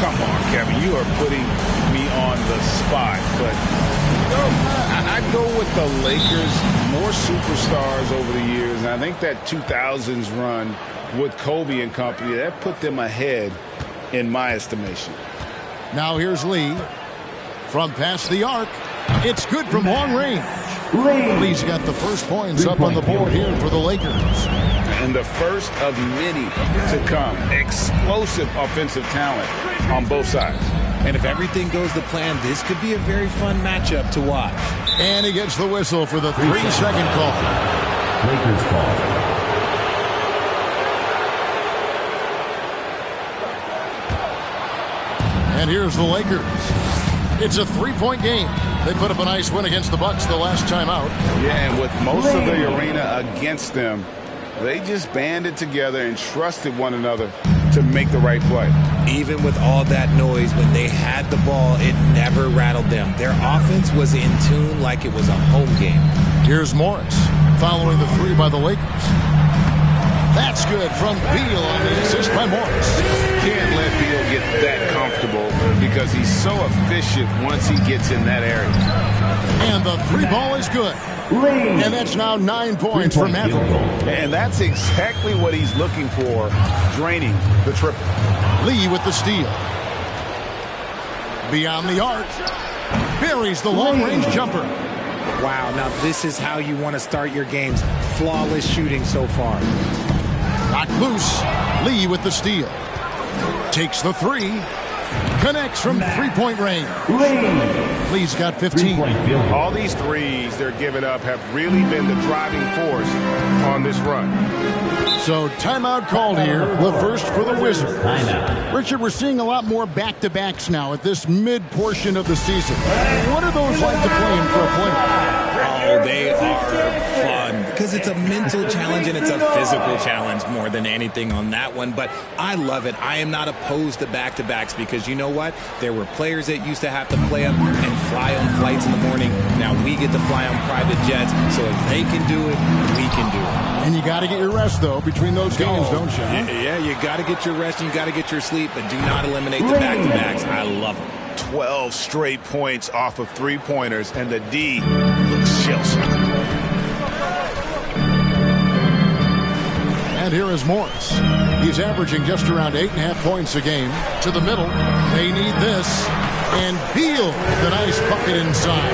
Come on, Kevin. You are putting me on the spot. But I go with the Lakers. More superstars over the years. And I think that 2000s run with Kobe and company, that put them ahead in my estimation. Now here's Lee. From past the arc. It's good from long range. Lee's got the first points up on the board here for the Lakers. And the first of many to come. Explosive offensive talent on both sides. And if everything goes to plan, this could be a very fun matchup to watch. And he gets the whistle for the 3-second call. Lakers call. And here's the Lakers. It's a 3-point game. They put up a nice win against the Bucks the last time out. Yeah, and with most of the arena against them, they just banded together and trusted one another to make the right play. Even with all that noise, when they had the ball, it never rattled them. Their offense was in tune like it was a home game. Here's Morris following the 3 by the Lakers. That's good from Beal on the assist by Morris. Can't let Beal get that comfortable because he's so efficient once he gets in that area. And the 3 ball is good. And that's now 9 points for Matthew. And that's exactly what he's looking for, draining the triple. Lee with the steal. Beyond the arc. Buries the long-range jumper. Wow, now this is how you want to start your games. flawless shooting so far. Knocked loose. Lee with the steal. Takes the three. Connects from three-point range. Lee's got 15. All these threes they're giving up have really been the driving force on this run. So timeout called here, the first for the Wizards. Richard, we're seeing a lot more back-to-backs now at this mid-portion of the season. What are those like to play in for a player? Oh, they are fun because it's a mental challenge and it's a physical challenge more than anything on that one. But I love it. I am not opposed to back-to-backs because you know what? There were players that used to have to play them and fly on flights in the morning. Now we get to fly on private jets. So if they can do it, we can do it. And you got to get your rest, though, between those games, don't you? Huh? Yeah, you got to get your rest and you got to get your sleep, but do not eliminate the back-to-backs. I love them. 12 straight points off of three-pointers, and the D looks shell-shocked. And here is Morris. He's averaging just around 8.5 points a game. To the middle. They need this. And Beal, the nice bucket inside.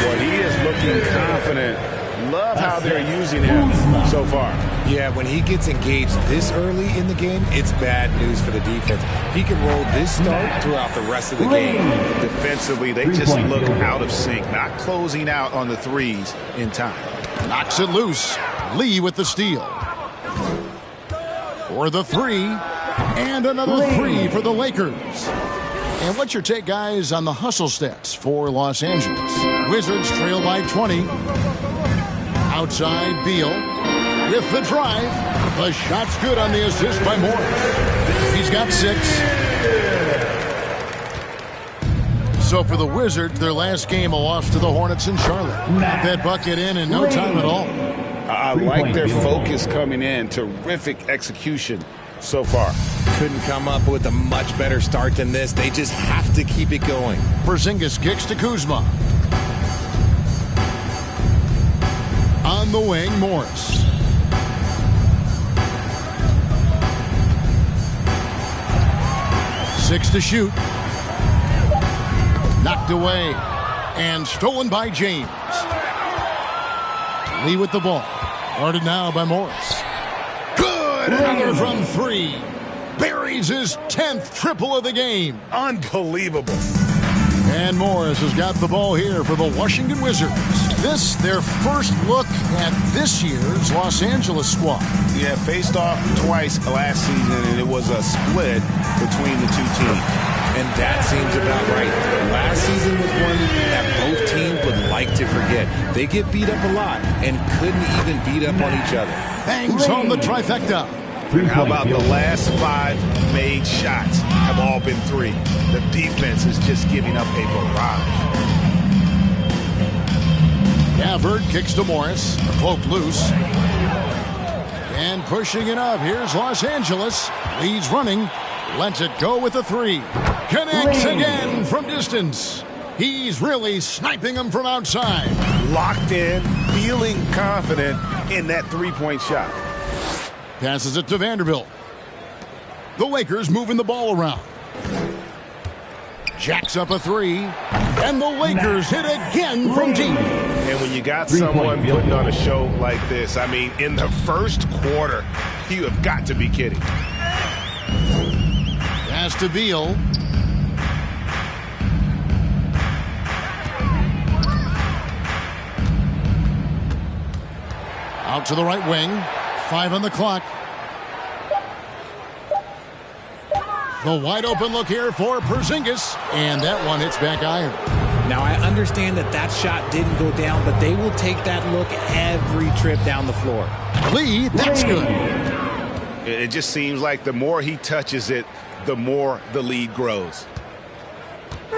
Well, he is looking confident. Love how they're using him so far. Yeah, when he gets engaged this early in the game, it's bad news for the defense. He can roll this start throughout the rest of the game. Defensively, they just look out of sync, not closing out on the threes in time. Knocks it loose. Lee with the steal. For the three. And another three for the Lakers. And what's your take, guys, on the hustle stats for Los Angeles? Wizards trail by 20. Outside, Beal with the drive. The shot's good on the assist by Morris. He's got 6. So for the Wizards, their last game, a loss to the Hornets in Charlotte. Got that bucket in no time at all. I like their focus coming in. Terrific execution so far. Couldn't come up with a much better start than this. They just have to keep it going. Porzingis kicks to Kuzma. On the wing, Morris. Six to shoot. Knocked away. And stolen by James. Lee with the ball. Guarded now by Morris. Good! Another from 3. Buries his 10th triple of the game. Unbelievable. And Morris has got the ball here for the Washington Wizards. This, their first look at this year's Los Angeles squad. Yeah, faced off twice last season, and it was a split between the two teams. And that seems about right. Last season was one that both teams would like to forget. They get beat up a lot and couldn't even beat up on each other. Bangs home the trifecta. And how about the last 5 made shots have all been 3? The defense is just giving up a barrage. Gafford kicks to Morris. Cloak loose. And pushing it up. Here's Los Angeles. Leads running. Lets it go with a 3. Connects again from distance. He's really sniping them from outside. Locked in, feeling confident in that 3-point shot. Passes it to Vanderbilt. The Lakers moving the ball around. Jacks up a 3. And the Lakers hit again from deep. And when you got someone putting on a show like this, I mean, in the first quarter, you have got to be kidding. Pass to Beal. Out to the right wing. 5 on the clock. The wide open look here for Porzingis. And that one hits back iron. Now, I understand that shot didn't go down, but they will take that look every trip down the floor. Lee, that's good. It just seems like the more he touches it, the more the lead grows.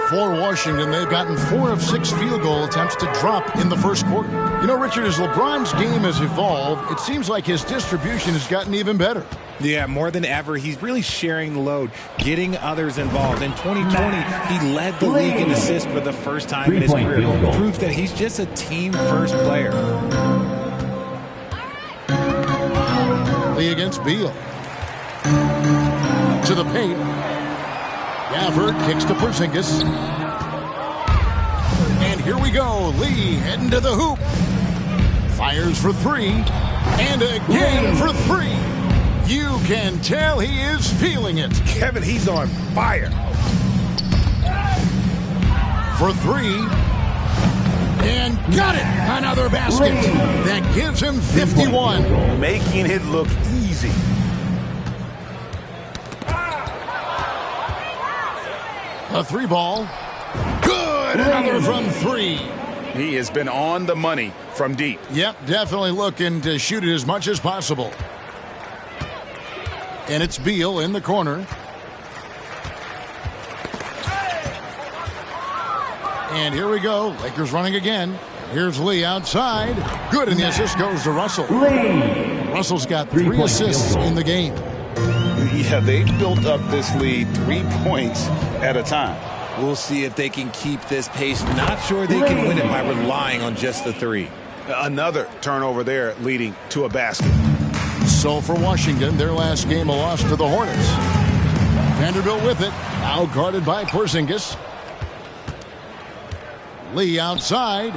For Washington, they've gotten 4 of 6 field goal attempts to drop in the first quarter. You know, Richard, as LeBron's game has evolved, it seems like his distribution has gotten even better. Yeah, more than ever, he's really sharing the load, getting others involved. In 2020, he led the league in assists for the first time in his career. Proof that he's just a team-first player. Lee against Beal. To the paint. Gafford kicks to Porzingis. And here we go. Lee heading to the hoop. Fires for 3. And again for three. You can tell he is feeling it. Kevin, he's on fire. For three. And got it. Another basket. That gives him 51. Making it look easy. A three ball. Good. Another from three. He has been on the money from deep. Yep, definitely looking to shoot it as much as possible. And it's Beal in the corner. And here we go. Lakers running again. Here's Lee outside. Good, and the assist goes to Russell. Russell's got 3 assists in the game. Yeah, they've built up this lead 3 points at a time. We'll see if they can keep this pace. Not sure they can win it by relying on just the three. Another turnover there leading to a basket. So for Washington, their last game a loss to the Hornets. Vanderbilt with it. Now guarded by Porzingis. Lee outside.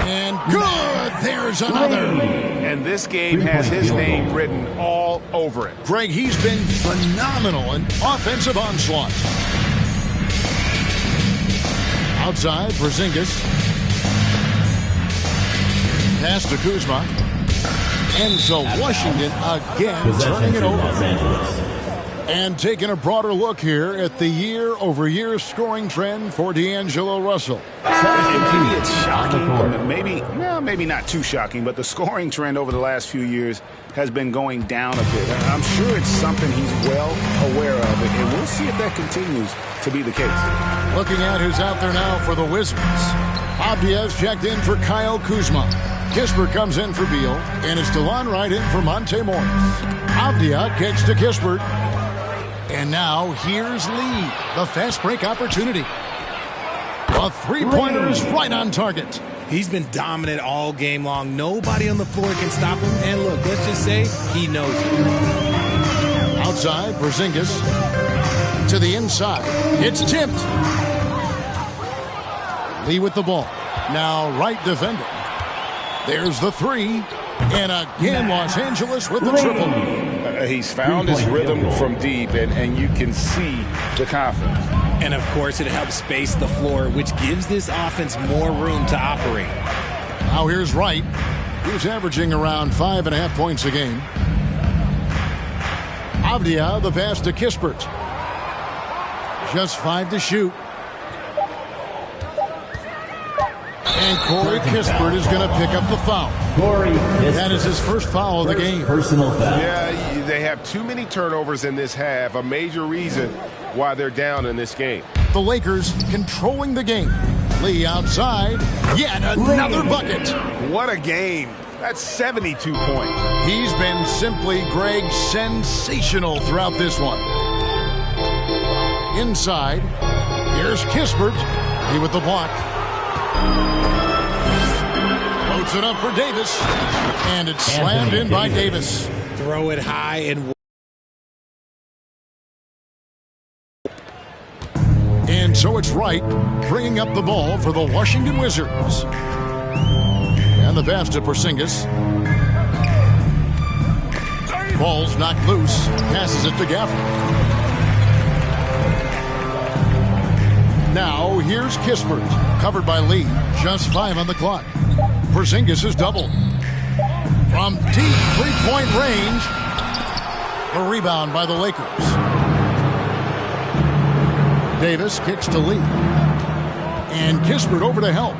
And good! There's another. And this game has his name written all over it. Greg, he's been phenomenal in offensive onslaught. Outside, Porzingis. Pass to Kuzma. And so Washington again turning it over. And taking a broader look here at the year-over-year scoring trend for D'Angelo Russell. Maybe it's shocking. Maybe not too shocking, but the scoring trend over the last few years has been going down a bit. I'm sure it's something he's well aware of, and we'll see if that continues to be the case. Looking at who's out there now for the Wizards. Abdia's checked in for Kyle Kuzma. Kispert comes in for Beal, and it's DeLon Wright in for Monte Morris. Abdia kicks to Kispert. And now here's Lee, the fast break opportunity. A three-pointer is right on target. He's been dominant all game long. Nobody on the floor can stop him. And look, let's just say he knows it. Outside, Porzingis to the inside. It's tipped. Lee with the ball. Now right defender. There's the three. And again, Los Angeles with the triple. He's found his rhythm from deep, and you can see the confidence. And, of course, it helps space the floor, which gives this offense more room to operate. Now here's Wright, who's averaging around 5.5 points a game. Abdia, the pass to Kispert. Just 5 to shoot. And Corey Kispert is going to pick up the foul. That is his first foul of the game. Personal foul. Yeah, they have too many turnovers in this half. A major reason why they're down in this game. The Lakers controlling the game. Lee outside. Yet another bucket. What a game. That's 72 points. He's been simply, Greg, sensational throughout this one. Inside. Here's Kispert. He with the block. Floats it up for Davis. And it's slammed in by Davis. Throw it high and... And so it's Wright bringing up the ball for the Washington Wizards. And the pass to Porzingis. Ball's knocked loose. Passes it to Gafford. Now here's Kispert. Covered by Lee. Just 5 on the clock. Porzingis is doubled. From deep three-point range. A rebound by the Lakers. Davis kicks to Lee. And Kispert over to help.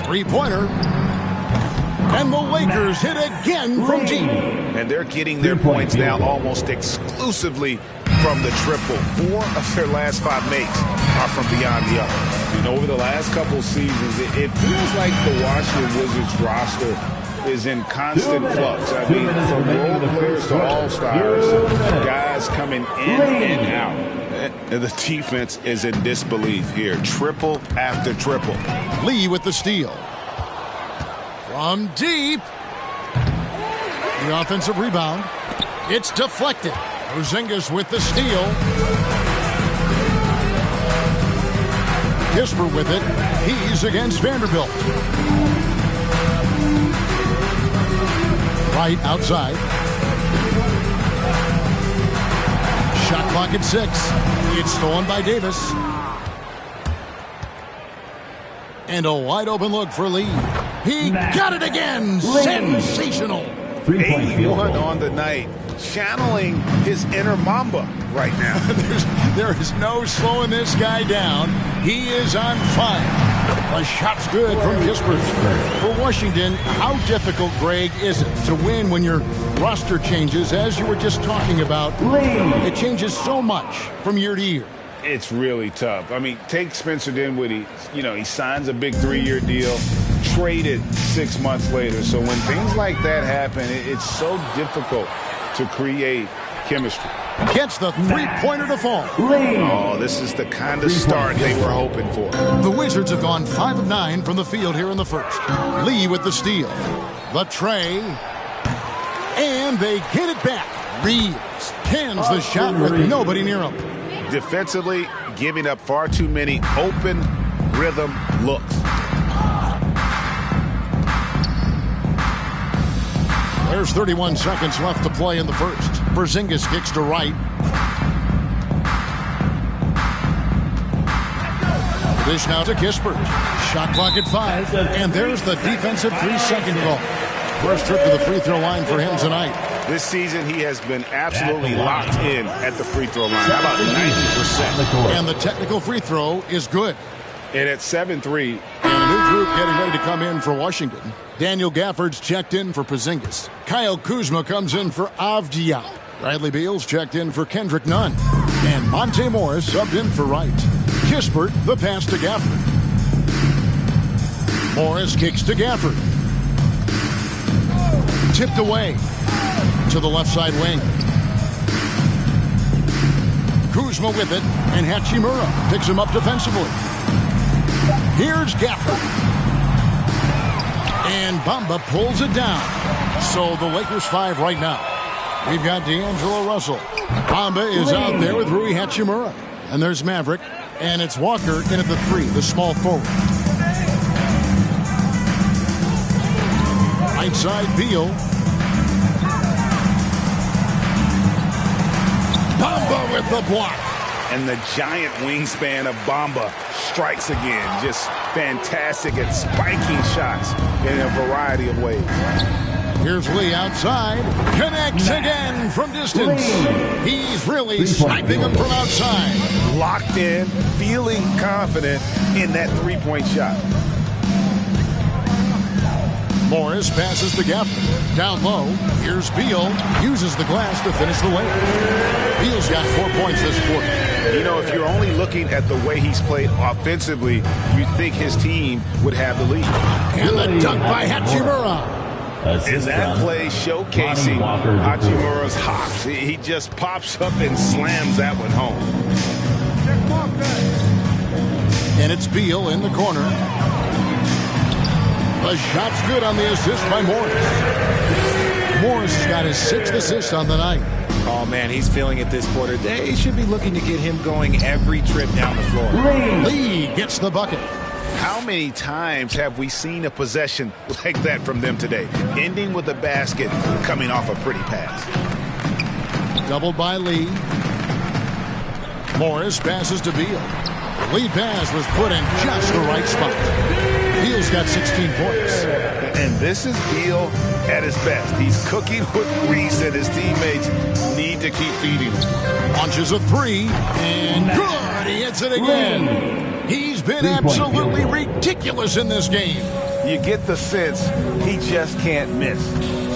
Three-pointer. And the Lakers hit again from deep. And they're getting their points now almost exclusively from the triple. 4 of their last 5 makes are from beyond the arc. You know, over the last couple seasons, it feels like the Washington Wizards roster is in constant flux. I mean, from role players to all-stars, guys coming in and out. The defense is in disbelief here. Triple after triple. Lee with the steal. From deep. The offensive rebound. It's deflected. Porzingis with the steal. Kispert with it. He's against Vanderbilt. Right outside. Shot clock at 6. It's stolen by Davis. And a wide open look for Lee. He got it again. Sensational. 81 on the night. Channeling his inner Mamba right now. There is no slowing this guy down. He is on fire. The shot's good from Kispert. For Washington, how difficult, Greg, is it to win when your roster changes, as you were just talking about? It changes so much from year to year. It's really tough. I mean, take Spencer Dinwiddie. He signs a big 3-year deal, traded 6 months later. So when things like that happen, it's so difficult to create chemistry. Gets the three-pointer to fall. Oh, this is the kind of start they were hoping for. The Wizards have gone 5 of 9 from the field here in the first. Lee with the steal. The tray. And they get it back. Reeves cans the shot with nobody near him. Defensively, giving up far too many open rhythm looks. There's 31 seconds left to play in the first. Porzingis kicks to right. Dish now to Kispert. Shot clock at 5. And there's the defensive 3-second call. First trip to the free throw line for him tonight. This season, he has been absolutely locked in at the free throw line. How about 90%? And the technical free throw is good. And at 7-3. And a new group getting ready to come in for Washington. Daniel Gafford's checked in for Porzingis. Kyle Kuzma comes in for Avdija. Bradley Beal's checked in for Kendrick Nunn. And Monte Morris subbed in for Wright. Kispert, the pass to Gafford. Morris kicks to Gafford. Tipped away to the left side wing. Kuzma with it, and Hachimura picks him up defensively. Here's Gafford. And Bamba pulls it down. So the Lakers 5 right now. We've got D'Angelo Russell. Bamba is out there with Rui Hachimura. And there's Maverick. And it's Walker in at the 3, the small forward. Right side, Beal. Bamba with the block. And the giant wingspan of Bamba strikes again. Just fantastic at spiking shots in a variety of ways. Here's Lee outside. Connects again from distance. He's really sniping him from outside. Locked in, feeling confident in that three-point shot. Morris passes to Gafford. Down low. Here's Beal. Uses the glass to finish the layup. Beal's got 4 points this quarter. If you're only looking at the way he's played offensively, you'd think his team would have the lead. And the dunk by Hachimura. Is that play showcasing Hachimura's hops? He just pops up and slams that one home. And it's Beal in the corner. The shot's good on the assist by Morris. Morris has got his 6th assist on the night. Oh, man, he's feeling it this quarter. They should be looking to get him going every trip down the floor. Lee gets the bucket. How many times have we seen a possession like that from them today? Ending with a basket, coming off a pretty pass. Doubled by Lee. Morris passes to Beal. The lead pass was put in just the right spot. Beal's got 16 points. And this is Beal at his best. He's cooking with grease, and his teammates need to keep feeding him. Launches a 3, and good! He hits it again. He's been absolutely ridiculous in this game. You get the sense he just can't miss.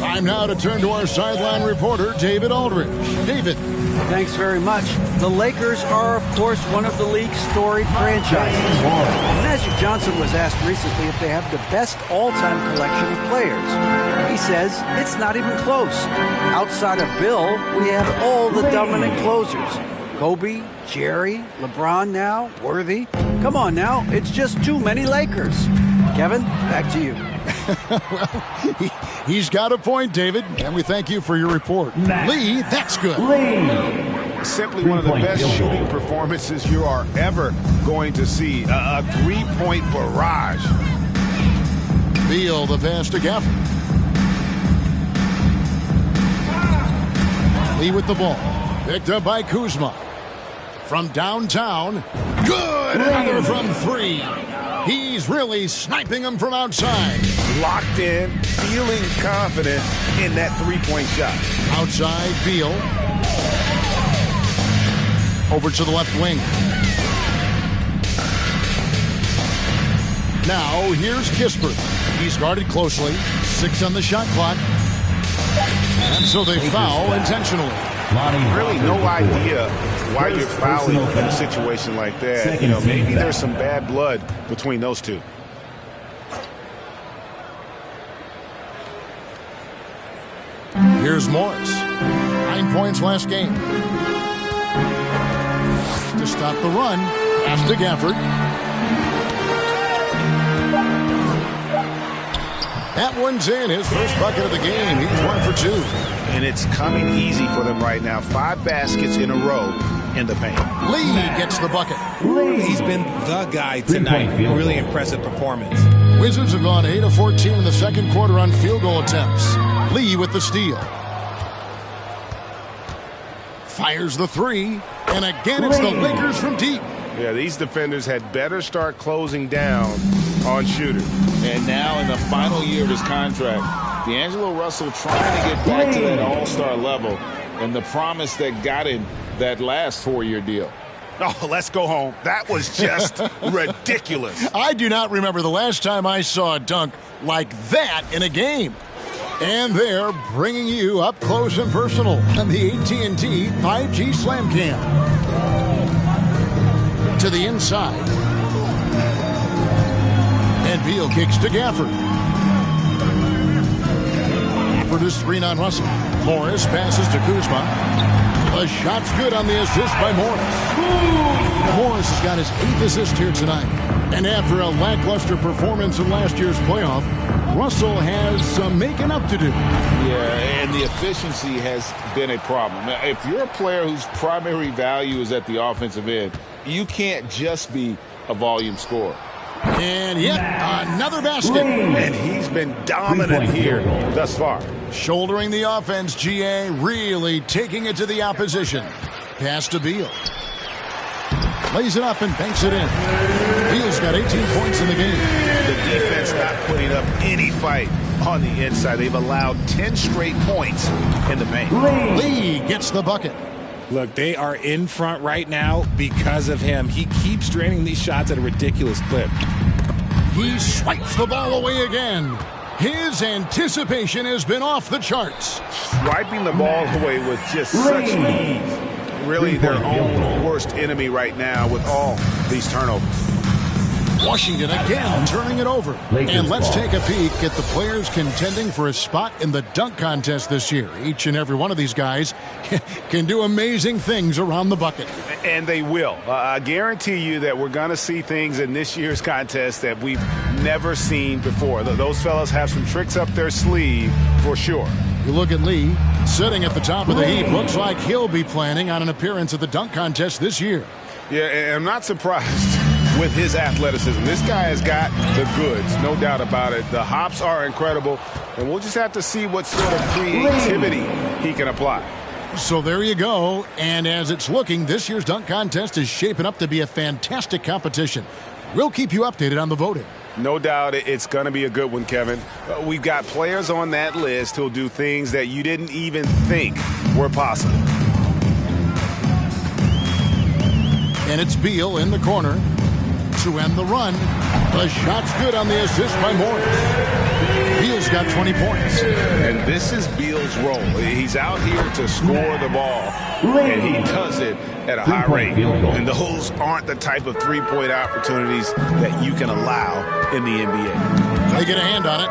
Time now to turn to our sideline reporter, David Aldridge. David. Thanks very much. The Lakers are, of course, one of the league's storied franchises. Magic Johnson was asked recently if they have the best all-time collection of players. He says it's not even close. Outside of Bill, we have all the dominant closers. Kobe, Jerry, LeBron now, Worthy. Come on now, it's just too many Lakers. Kevin, back to you. Well, he's got a point, David, and we thank you for your report. Lee, that's good. Simply one of the best shooting performances you are ever going to see. A three-point barrage. Beal, the pass to Gafford. Lee with the ball. Picked up by Kuzma. From downtown. Good! Another from 3. He's really sniping them from outside. Locked in, feeling confident in that three-point shot. Outside, Beal. Over to the left wing. Now, here's Kispert. He's guarded closely. 6 on the shot clock. And so they foul intentionally. Really no idea why you're fouling in a situation like that. You know, maybe there's some bad blood between those two. Here's Morris. 9 points last game. To stop the run, pass to Gafford. That one's in. His first bucket of the game. He's 1 for 2. And it's coming easy for them right now. 5 baskets in a row in the paint. Lee gets the bucket. He's been the guy tonight. Really impressive performance. Wizards have gone 8 of 14 in the second quarter on field goal attempts. Lee with the steal. Fires the 3. And again, it's the Lakers from deep. Yeah, these defenders had better start closing down on shooters. And now in the final year of his contract, D'Angelo Russell trying to get back to that all-star level and the promise that got him that last 4-year deal. Oh, let's go home. That was just ridiculous. I do not remember the last time I saw a dunk like that in a game. And they're bringing you up close and personal on the AT&T 5G Slam Cam. To the inside. And Beal kicks to Gafford. For this screen on Russell. Morris passes to Kuzma. The shot's good on the assist by Morris. Morris has got his 8th assist here tonight. And after a lackluster performance in last year's playoff, Russell has some making up to do. Yeah, and the efficiency has been a problem. Now, if you're a player whose primary value is at the offensive end, you can't just be a volume scorer. And yet another basket. And he's been dominant here thus far. Shouldering the offense, GA really taking it to the opposition. Pass to Beal. Lays it up and banks it in. Beal's got 18 points in the game. The defense not putting up any fight on the inside. They've allowed 10 straight points in the paint. Lee gets the bucket. Look, they are in front right now because of him. He keeps draining these shots at a ridiculous clip. He swipes the ball away again. His anticipation has been off the charts. Swiping the ball away with just such ease. Really their own worst enemy right now with all these turnovers. Washington again turning it over. And let's take a peek at the players contending for a spot in the dunk contest this year. Each and every one of these guys can do amazing things around the bucket. And they will. I guarantee you that we're going to see things in this year's contest that we've never seen before. Those fellas have some tricks up their sleeve for sure. You look at Lee, sitting at the top of the heap. Looks like he'll be planning on an appearance at the dunk contest this year. Yeah, and I'm not surprised with his athleticism. This guy has got the goods, no doubt about it. The hops are incredible, and we'll just have to see what sort of creativity he can apply. So there you go. And as it's looking, this year's dunk contest is shaping up to be a fantastic competition. We'll keep you updated on the voting. No doubt it's going to be a good one, Kevin. We've got players on that list who'll do things that you didn't even think were possible. And it's Beal in the corner to end the run. The shot's good on the assist by Morris. Beal's got 20 points. And this is Beal's role. He's out here to score the ball, and he does it at a high rate. And those aren't the type of three-point opportunities that you can allow in the NBA. They get a hand on it.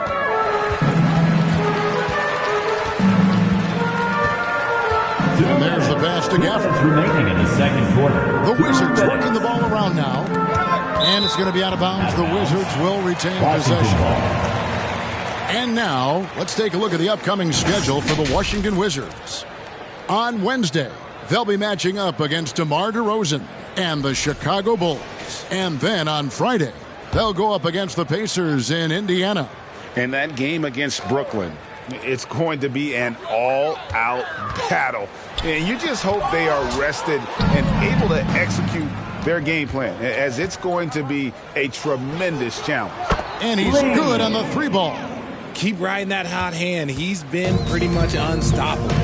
And there's the pass to Gafford. Remaining in the second quarter. The Wizards working the ball around now. And it's going to be out of bounds. The Wizards will retain possession. And now, let's take a look at the upcoming schedule for the Washington Wizards. On Wednesday, they'll be matching up against DeMar DeRozan and the Chicago Bulls. And then on Friday, they'll go up against the Pacers in Indiana. And that game against Brooklyn, it's going to be an all-out battle And you just hope they are rested and able to execute their game plan, as it's going to be a tremendous challenge. And he's good on the 3-ball. Keep riding that hot hand. He's been pretty much unstoppable.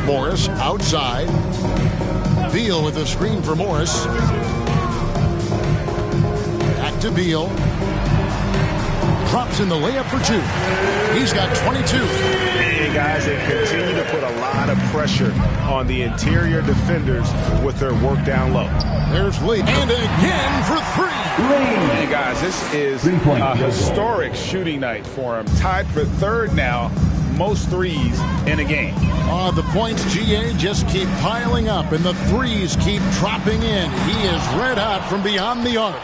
Morris outside. Beal with the screen for Morris. Back to Beal. Drops in the layup for 2. He's got 22. Hey, guys, they continue to put a lot of pressure on the interior defenders with their work down low. There's Lee. And again for 3. Hey, guys, this is a historic shooting night for him. Tied for 3rd now, most threes in a game. The points, GA, just keep piling up, and the threes keep dropping in. He is red hot from beyond the arc.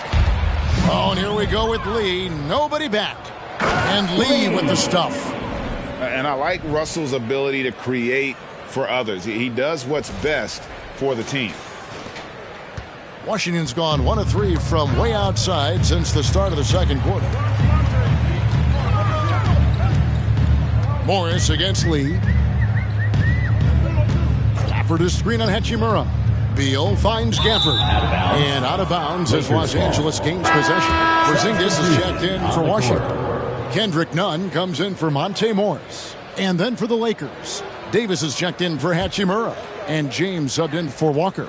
Oh, and here we go with Lee. Nobody back. And Lee with the stuff. And I like Russell's ability to create for others. He does what's best for the team. Washington's gone 1 of 3 from way outside since the start of the second quarter. Morris against Lee. Gafford is screen on Hachimura. Beal finds Gafford. And out of bounds as Los Angeles gains possession. Porzingis is checked in for Washington. Kendrick Nunn comes in for Monte Morris. And then for the Lakers, Davis is checked in for Hachimura. And James subbed in for Walker.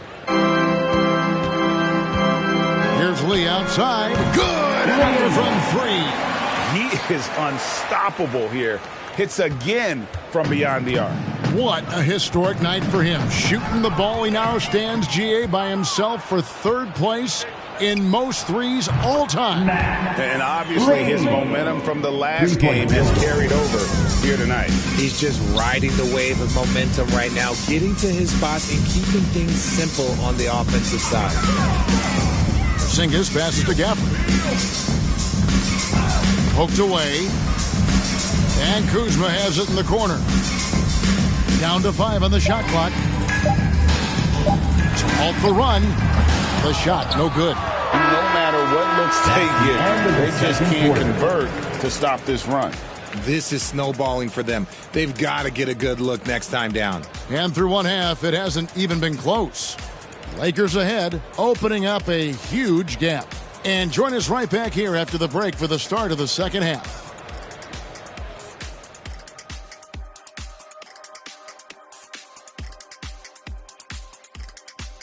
Here's Lee outside. Good! Another from 3. He is unstoppable here. Hits again from beyond the arc. What a historic night for him. Shooting the ball, he now stands, GA, by himself for 3rd place in most threes all time. And obviously his momentum from the last game has carried over here tonight. He's just riding the wave of momentum right now, getting to his spots and keeping things simple on the offensive side. Porzingis passes to Gafford. Poked away. And Kuzma has it in the corner. Down to 5 on the shot clock. Halt the run. The shot, no good. No matter what looks they get, they just can't convert to stop this run. This is snowballing for them. They've got to get a good look next time down. And through 1 half, it hasn't even been close. Lakers ahead, opening up a huge gap. And join us right back here after the break for the start of the second half.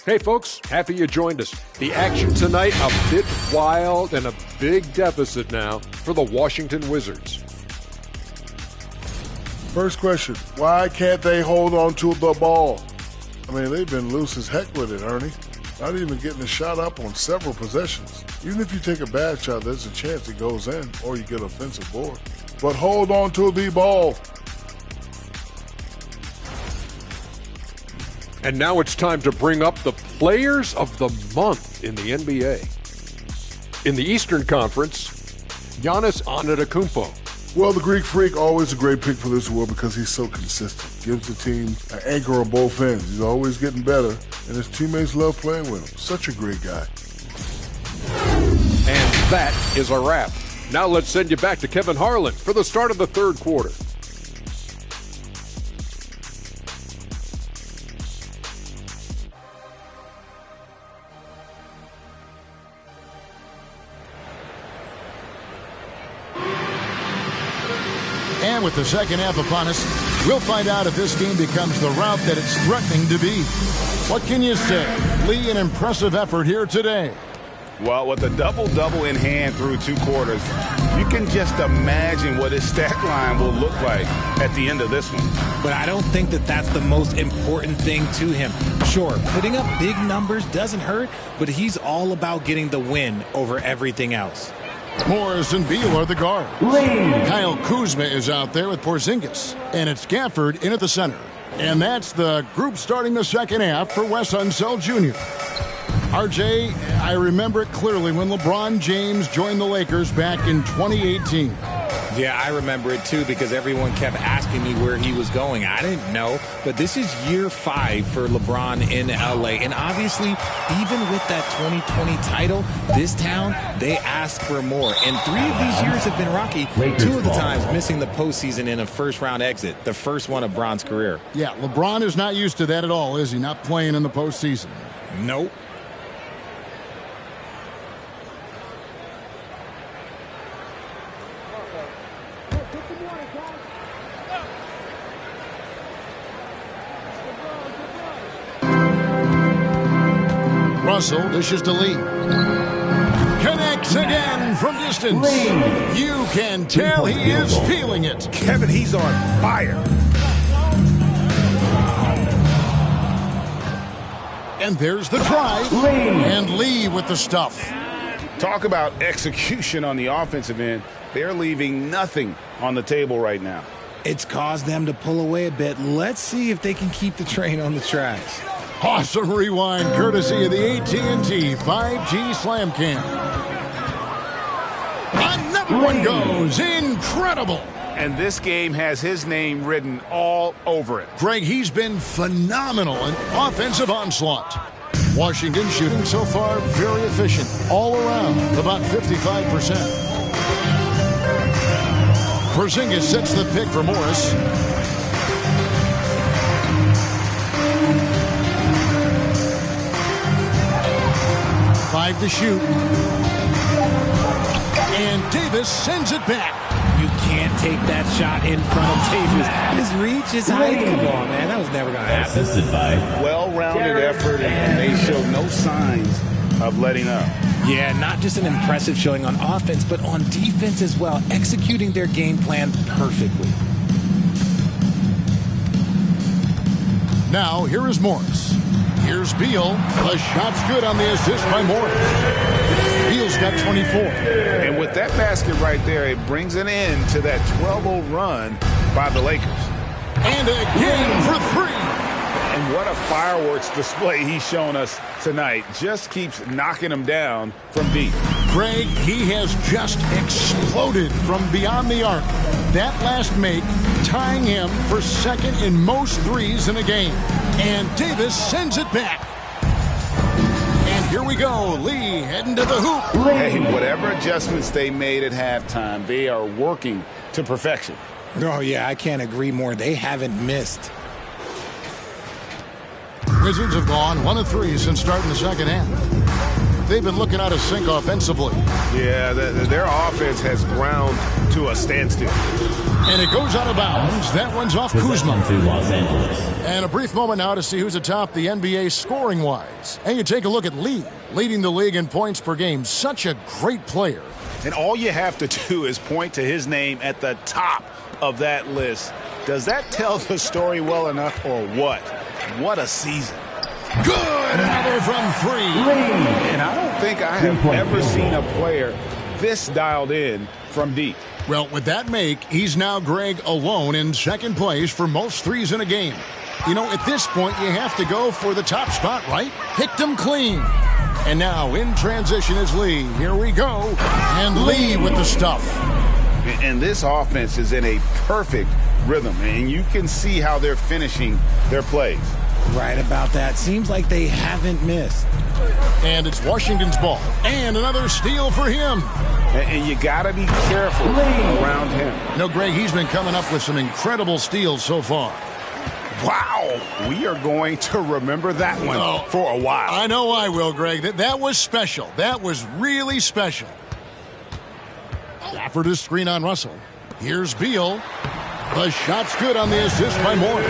Hey folks, happy you joined us. The action tonight a bit wild and a big deficit now for the Washington Wizards. First question, why can't they hold on to the ball? I mean, they've been loose as heck with it, Ernie. Not even getting a shot up on several possessions. Even if you take a bad shot, there's a chance it goes in or you get an offensive board. But hold on to the ball. And now it's time to bring up the players of the month in the NBA. In the Eastern Conference, Giannis Antetokounmpo. Well, the Greek Freak, always a great pick for this award because he's so consistent. Gives the team an anchor on both ends. He's always getting better, and his teammates love playing with him. Such a great guy. And that is a wrap. Now let's send you back to Kevin Harlan for the start of the third quarter. And with the second half upon us, we'll find out if this game becomes the route that it's threatening to be. What can you say? Lee, an impressive effort here today. Well, with a double-double in hand through 2 quarters, you can just imagine what his stat line will look like at the end of this one. But I don't think that that's the most important thing to him. Sure, putting up big numbers doesn't hurt, but he's all about getting the win over everything else. Morris and Beal are the guards. Kyle Kuzma is out there with Porzingis. And it's Gafford in at the center. And that's the group starting the second half for Wes Unseld Jr. RJ, I remember it clearly when LeBron James joined the Lakers back in 2018. Yeah, I remember it too because everyone kept asking me where he was going. I didn't know, but this is year 5 for LeBron in LA. And obviously, even with that 2020 title, this town, they asked for more. And 3 of these years have been rocky. 2 of the times missing the postseason in a first-round exit, the first one of Bron's career. Yeah, LeBron is not used to that at all, is he? Not playing in the postseason. Nope. Russell dishes to Lee. Connects again from distance. You can tell he is feeling it. Kevin, he's on fire. And there's the drive. And Lee with the stuff. Talk about execution on the offensive end. They're leaving nothing on the table right now. It's caused them to pull away a bit. Let's see if they can keep the train on the tracks. Awesome rewind courtesy of the AT&T 5G Slam Cam. Another one goes. Incredible. And this game has his name written all over it. Greg, he's been phenomenal in offensive onslaught. Washington shooting so far very efficient. All around, about 55%. Porzingis sets the pick for Morris. Five to shoot. And Davis sends it back. You can't take that shot in front of Davis. His reach is high. Come on, man. That was never going to happen. Assisted by well-rounded effort, and they show no signs of letting up. Yeah, not just an impressive showing on offense, but on defense as well, executing their game plan perfectly. Now, here is Morris. Here's Beal. The shot's good on the assist by Morris. Beal's got 24. And with that basket right there, it brings an end to that 12-0 run by the Lakers. And again for 3. And what a fireworks display he's shown us tonight. Just keeps knocking them down from deep. Greg, he has just exploded from beyond the arc. That last make tying him for second in most threes in a game. And Davis sends it back. And here we go. Lee heading to the hoop. Hey, whatever adjustments they made at halftime, they are working to perfection. Oh, yeah, I can't agree more. They haven't missed. Wizards have gone 1 of 3 since starting the second half. They've been looking out of sync offensively. Yeah, their offense has ground to a standstill. And it goes out of bounds. That one's off Kuzma. To Los Angeles. And a brief moment now to see who's atop the NBA scoring-wise. And you take a look at Lee, leading the league in points per game. Such a great player. And all you have to do is point to his name at the top of that list. Does that tell the story well enough or what? What a season. Good! Another from 3. And I don't think I have ever seen a player this dialed in from deep. Well, with that make, he's now, Greg, alone in second place for most threes in a game. You know, at this point, you have to go for the top spot, right? Picked him clean. And now, in transition is Lee. Here we go. And Lee with the stuff. And this offense is in a perfect rhythm, and you can see how they're finishing their plays. Right about that. Seems like they haven't missed. And it's Washington's ball. And another steal for him. And you got to be careful around him. No, Greg, he's been coming up with some incredible steals so far. Wow. We are going to remember that one for a while. I know I will, Greg. That was special. That was really special. Stafford is screen on Russell. Here's Beal. The shot's good on the assist by Morris.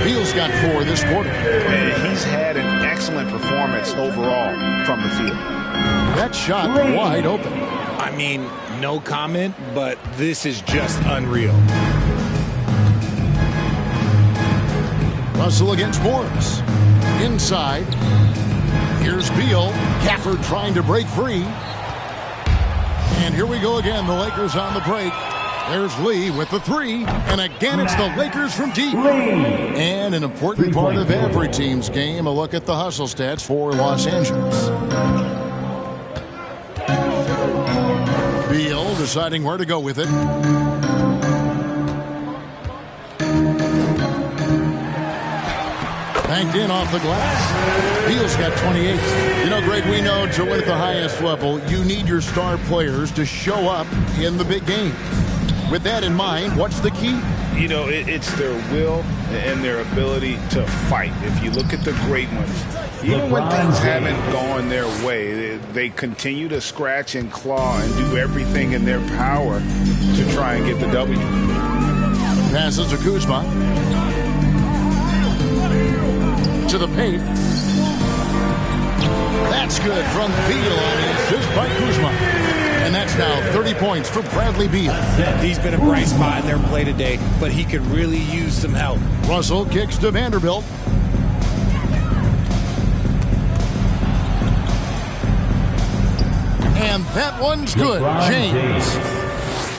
Beal's got 4 this quarter. And he's had an excellent performance overall from the field. That shot wide open. I mean, no comment, but this is just unreal. Russell against Morris. Inside. Here's Beal. Gafford trying to break free. And here we go again. The Lakers on the break. There's Lee with the 3. And again, it's the Lakers from deep. And an important part of every team's game, a look at the hustle stats for Los Angeles. Beal deciding where to go with it. Banked in off the glass. Beal's got 28. You know, Greg, we know to win at the highest level, you need your star players to show up in the big game. With that in mind, what's the key? You know, it's their will and their ability to fight. If you look at the great ones, even when things haven't gone their way, they continue to scratch and claw and do everything in their power to try and get the W. Passes to Kuzma. To the paint. That's good from Beal on the assist by Kuzma. And that's now 30 points for Bradley Beal. He's been a bright spot in their play today, but he could really use some help. Russell kicks to Vanderbilt. And that one's good.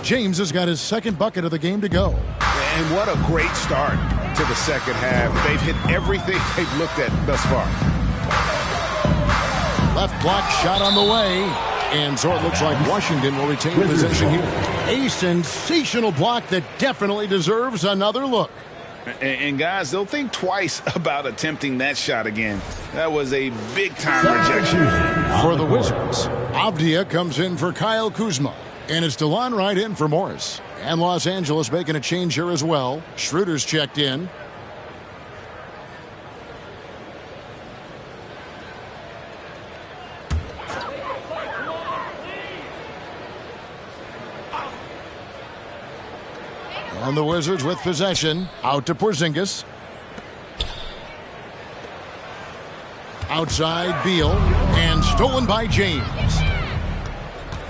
James has got his second bucket of the game to go. And what a great start to the second half. They've hit everything they've looked at thus far. Left block shot on the way. And so it looks like Washington will retain possession here. A sensational block that definitely deserves another look. And guys, they'll think twice about attempting that shot again. That was a big-time rejection. For the Wizards, Avdia comes in for Kyle Kuzma. And it's DeLon Wright in for Morris. And Los Angeles making a change here as well. Schroeder's checked in. And the Wizards with possession. Out to Porzingis. Outside Beal. And stolen by James.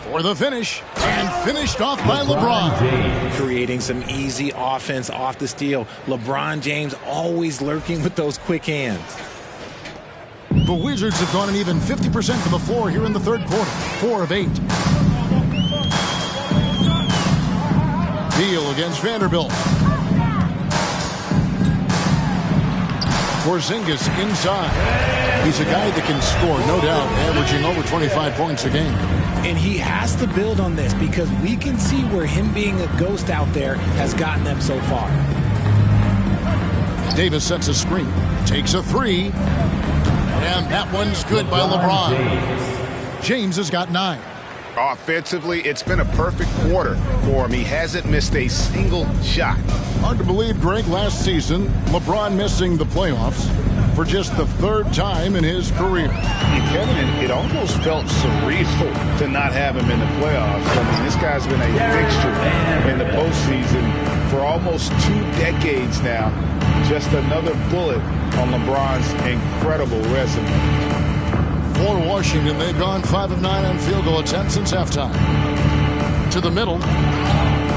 For the finish. And finished off by LeBron. Creating some easy offense off the steal. LeBron James always lurking with those quick hands. The Wizards have gone an even 50% from the floor here in the third quarter. 4 of 8. Beal against Vanderbilt. Porzingis inside. He's a guy that can score, no doubt, averaging over 25 points a game. And he has to build on this because we can see where him being a ghost out there has gotten them so far. Davis sets a screen. Takes a 3. And that one's good by LeBron. James has got 9. Offensively, it's been a perfect quarter for him. He hasn't missed a single shot. Hard to believe, Greg, last season, LeBron missing the playoffs for just the 3rd time in his career. And Kevin, it almost felt surreal to not have him in the playoffs. I mean, this guy's been a fixture in the postseason for almost 2 decades now. Just another bullet on LeBron's incredible resume. For Washington, they've gone 5 of 9 on field goal attempts since halftime. To the middle.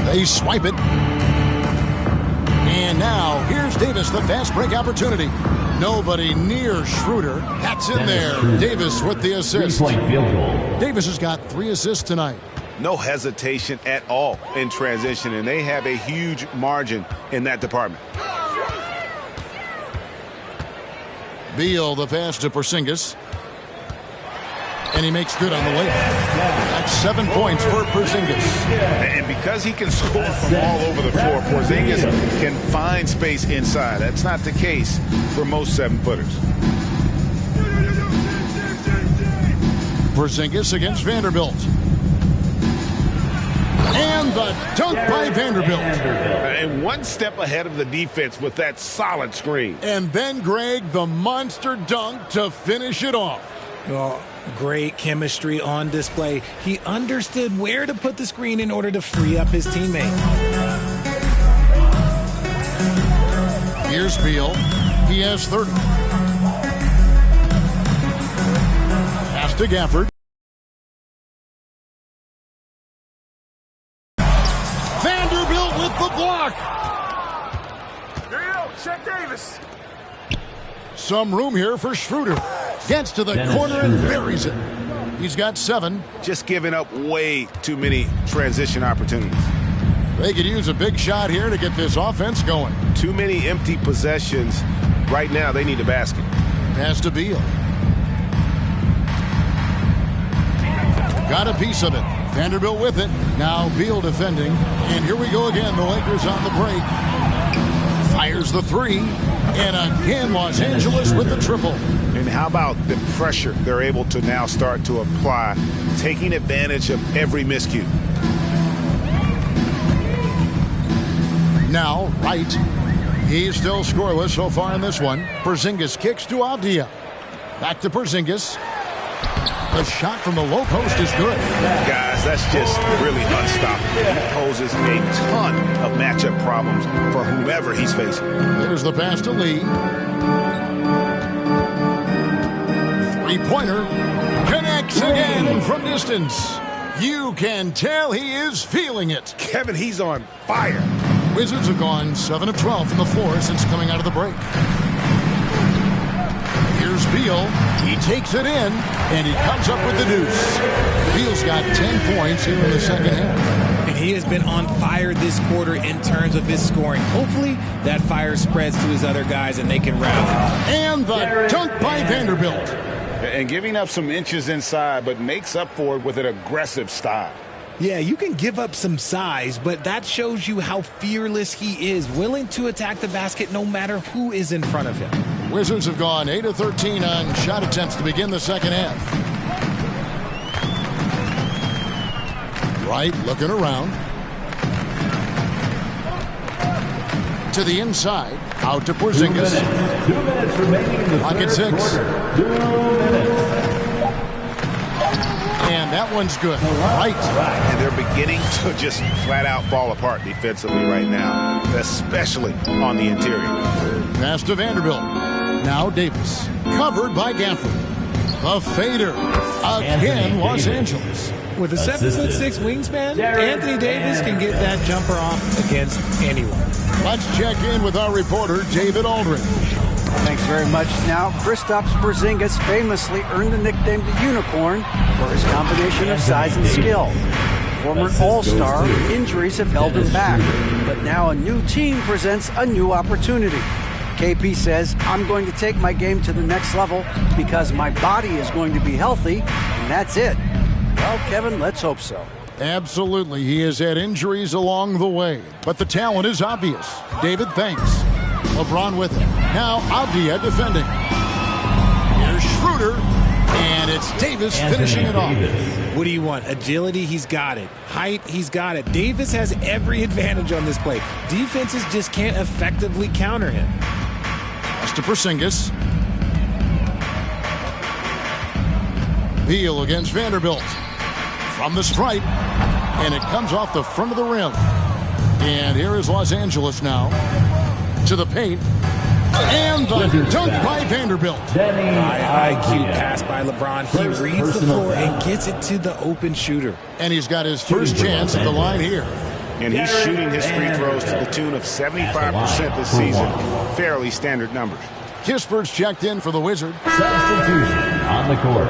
They swipe it. And now, here's Davis, the fast break opportunity. Nobody near Schroeder. That's in there. Davis with the assist. 3-point field goal. Davis has got 3 assists tonight. No hesitation at all in transition, and they have a huge margin in that department. Beal, the pass to Porzingis. And he makes good on the layup. That's 7 points for Porzingis. And because he can score from all over the floor, Porzingis can find space inside. That's not the case for most 7-footers. Porzingis against Vanderbilt. And the dunk by Vanderbilt. And one step ahead of the defense with that solid screen. And then, Greg, the monster dunk to finish it off. Oh, great chemistry on display. He understood where to put the screen in order to free up his teammate. Here's Beal. He has 30. Pass to Gafford. Vanderbilt with the block. Here you go. Check Davis. Some room here for Schroeder. Gets to the corner and buries it. He's got 7. Just giving up way too many transition opportunities. They could use a big shot here to get this offense going. Too many empty possessions. Right now, they need a basket. Pass to Beal. Got a piece of it. Vanderbilt with it. Now Beal defending. And here we go again. The Lakers on the break. Fires the three. And again, Los Angeles with the triple. And how about the pressure they're able to now start to apply, taking advantage of every miscue. Now, Wright. He's still scoreless so far in this one. Porzingis kicks to Avdia. Back to Porzingis. The shot from the low post is good. Guys, that's just really unstoppable. He poses a ton of matchup problems for whomever he's facing. There's the pass to Lee. Three-pointer. Connects again from distance. You can tell he is feeling it. Kevin, he's on fire. Wizards have gone 7 of 12 from the floor since coming out of the break. Here's Beal. He takes it in, and he comes up with the deuce. Beal's got 10 points here in the second half. And he has been on fire this quarter in terms of his scoring. Hopefully, that fire spreads to his other guys, and they can rally. And the dunk by Vanderbilt. And giving up some inches inside, but makes up for it with an aggressive style. Yeah, you can give up some size, but that shows you how fearless he is, willing to attack the basket no matter who is in front of him. Wizards have gone 8 of 13 on shot attempts to begin the second half. Wright looking around. To the inside. Out to Porzingis. 2 minutes remaining in the Pocket third 6. quarter. 2 minutes. And that one's good. Right. And they're beginning to just flat out fall apart defensively right now, especially on the interior. Pass to Vanderbilt. Now Davis. Covered by Gafford. The fader. Again, Los Angeles. With a 7'6" wingspan, Anthony Davis can get that jumper off against anyone. Let's check in with our reporter, David Aldridge. Thanks very much. Now, Kristaps Porzingis famously earned the nickname the Unicorn for his combination of size and skill. Former All-Star, injuries have held him back, but now a new team presents a new opportunity. KP says, I'm going to take my game to the next level because my body is going to be healthy, and that's it. Well, Kevin, let's hope so. Absolutely. He has had injuries along the way, but the talent is obvious. David, thanks. LeBron with it. Now Avdia defending. Here's Schroeder, and it's Davis finishing it off. What do you want? Agility, he's got it. Height, he's got it. Davis has every advantage on this play. Defenses just can't effectively counter him. Pass to Porzingis. Beal against Vanderbilt. From the stripe, and it comes off the front of the rim. And here is Los Angeles now. To the paint. And the dunk by Vanderbilt. High IQ pass by LeBron. He reads the floor and gets it to the open shooter. And he's got his first chance at the line here. And he's shooting his free throws to the tune of 75% this season. Fairly standard numbers. Kispert's checked in for the Wizard. Substitution on the court.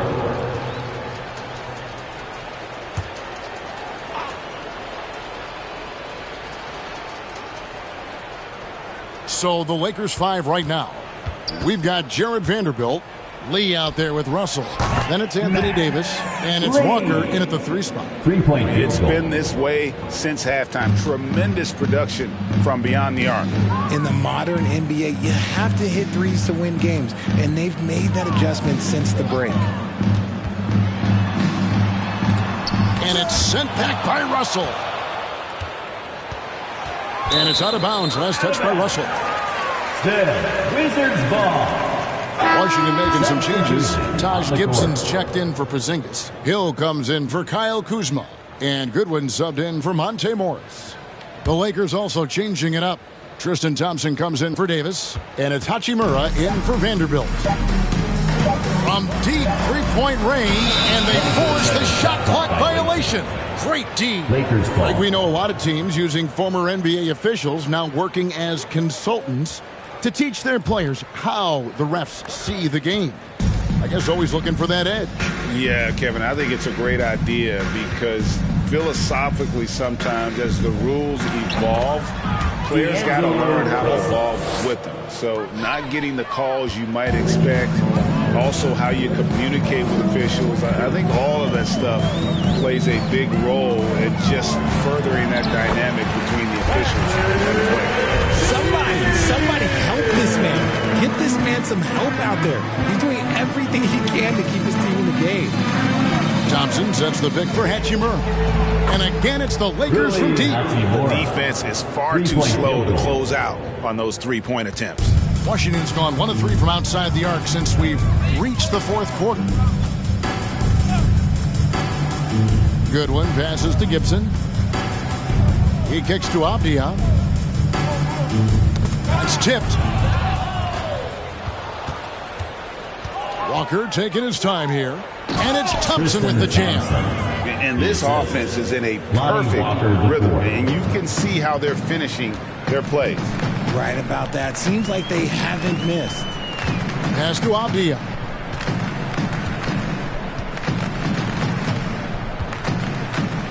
So the Lakers 5 right now. We've got Jared Vanderbilt, Lee out there with Russell. Then it's Anthony Davis, and it's Walker in at the 3 spot. 3-point field It's goal. been this way since halftime. Tremendous production from beyond the arc. In the modern NBA, you have to hit threes to win games, and they've made that adjustment since the break. And it's sent back by Russell. And it's out of bounds. Last touch by Russell. Still, Wizards ball. Washington making some changes. Taj Gibson's checked in for Porzingis. Hill comes in for Kyle Kuzma. And Goodwin subbed in for Monte Morris. The Lakers also changing it up. Tristan Thompson comes in for Davis. And it's Hachimura in for Vanderbilt. From deep three-point range, and they force the shot clock violation. Great D. Lakers ball. Like we know a lot of teams using former NBA officials now working as consultants to teach their players how the refs see the game. I guess always looking for that edge. Yeah, Kevin, I think it's a great idea because philosophically sometimes as the rules evolve, players got to learn how to evolve with them. So not getting the calls you might expect also how you communicate with officials. I think all of that stuff plays a big role in just furthering that dynamic between the officials and the players. Somebody help this man. Get this man some help out there. He's doing everything he can to keep his team in the game. Thompson sets the pick for Hatchimer. And again, it's the Lakers from deep. The defense is far too slow to close out on those three-point attempts. Washington's gone 1 of 3 from outside the arc since we've reached the fourth quarter. Goodwin passes to Gibson. He kicks to Abdia. That's tipped. Walker taking his time here. And it's Thompson with the jam. And this offense is in a perfect rhythm. And you can see how they're finishing their plays. Right about that. Seems like they haven't missed. Pass to Abdia.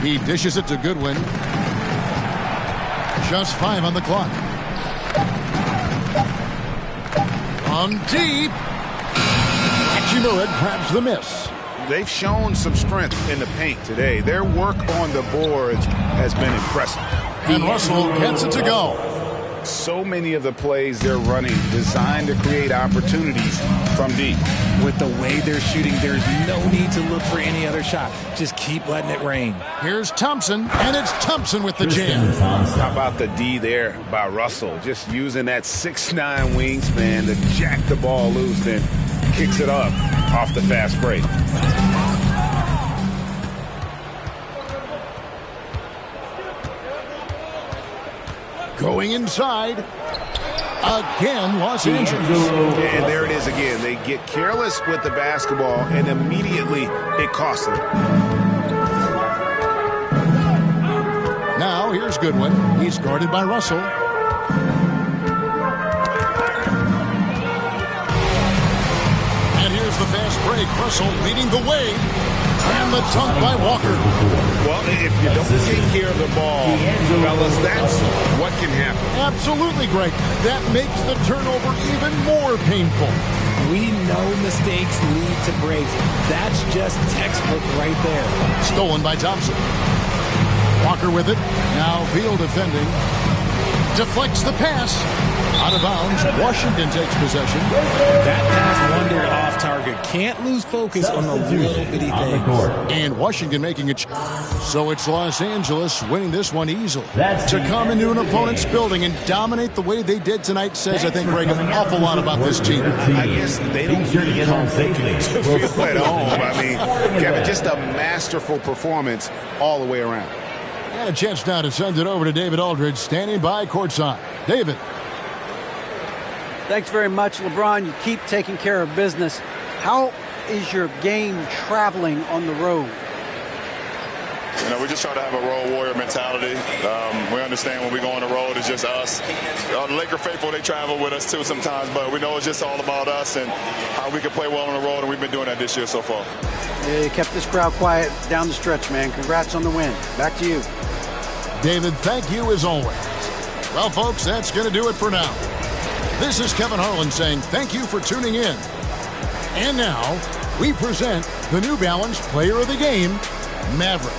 He dishes it to Goodwin. Just 5 on the clock. On deep. Hatchimer grabs the miss. They've shown some strength in the paint today. Their work on the boards has been impressive. And Russell gets it to go. So many of the plays they're running designed to create opportunities from deep. With the way they're shooting, there's no need to look for any other shot. Just keep letting it rain. Here's Thompson, and it's Thompson with the jam. How about the D there by Russell? Just using that 6'9" wingspan to jack the ball loose, then kicks it up off the fast break. Going inside. Again, Los Angeles. And there it is again. They get careless with the basketball, and immediately it costs them. Now, here's Goodwin. He's guarded by Russell. And here's the fast break. Russell leading the way. And the dunk by Walker. Well, if you don't take care of the ball, fellas, that's what can happen. Absolutely, Greg. That makes the turnover even more painful. We know mistakes lead to breaks. That's just textbook right there. Stolen by Thompson. Walker with it. Now Beal defending. Deflects the pass. Out of bounds. Washington takes possession. That pass wandered off target. Can't lose focus on the little bitty things. And Washington making it. So it's Los Angeles winning this one easily. To come into an opponent's building and dominate the way they did tonight says, I think, Greg, an awful lot about this team. I guess they don't need home to feel at home. I mean, Kevin, just a masterful performance all the way around. And a chance now to send it over to David Aldridge, standing by courtside. David. Thanks very much, LeBron. You keep taking care of business. How is your game traveling on the road? You know, we just try to have a road warrior mentality. We understand when we go on the road, it's just us. The Laker faithful, they travel with us too sometimes, but we know it's just all about us and how we can play well on the road, and we've been doing that this year so far. Yeah, you kept this crowd quiet down the stretch, man. Congrats on the win. Back to you. David, thank you as always. Well, folks, that's going to do it for now. This is Kevin Harlan saying thank you for tuning in. And now, we present the New Balance Player of the Game, Maverick.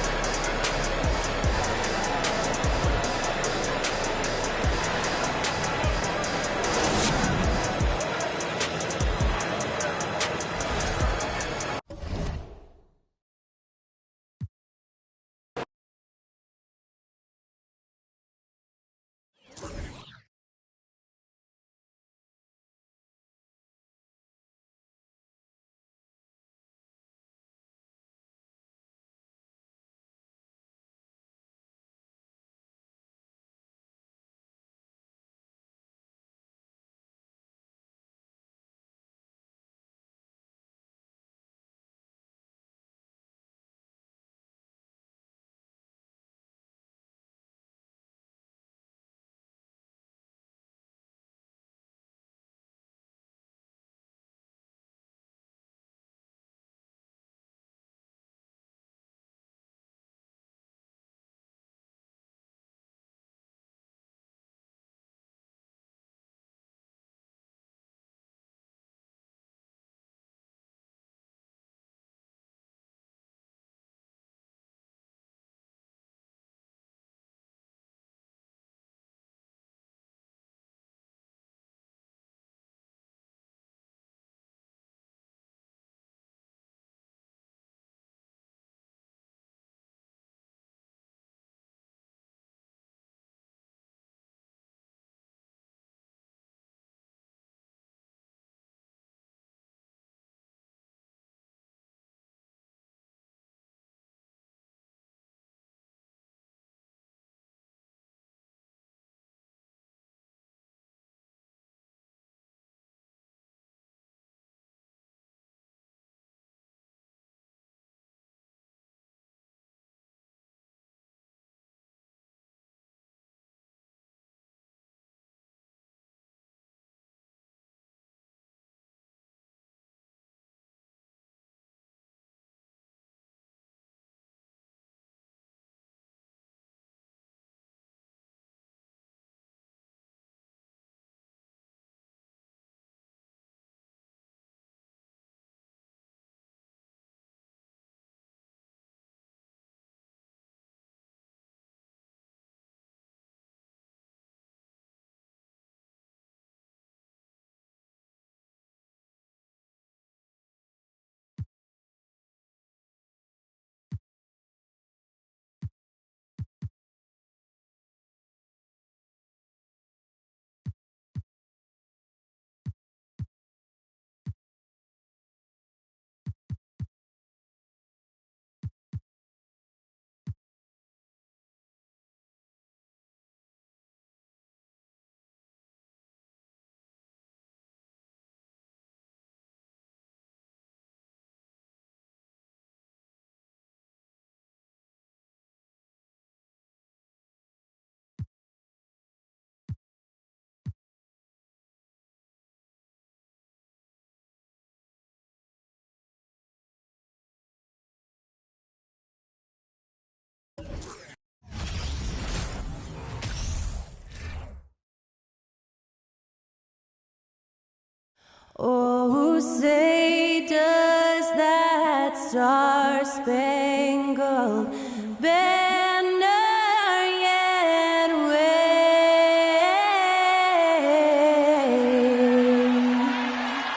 Oh, say does that star-spangled banner yet wave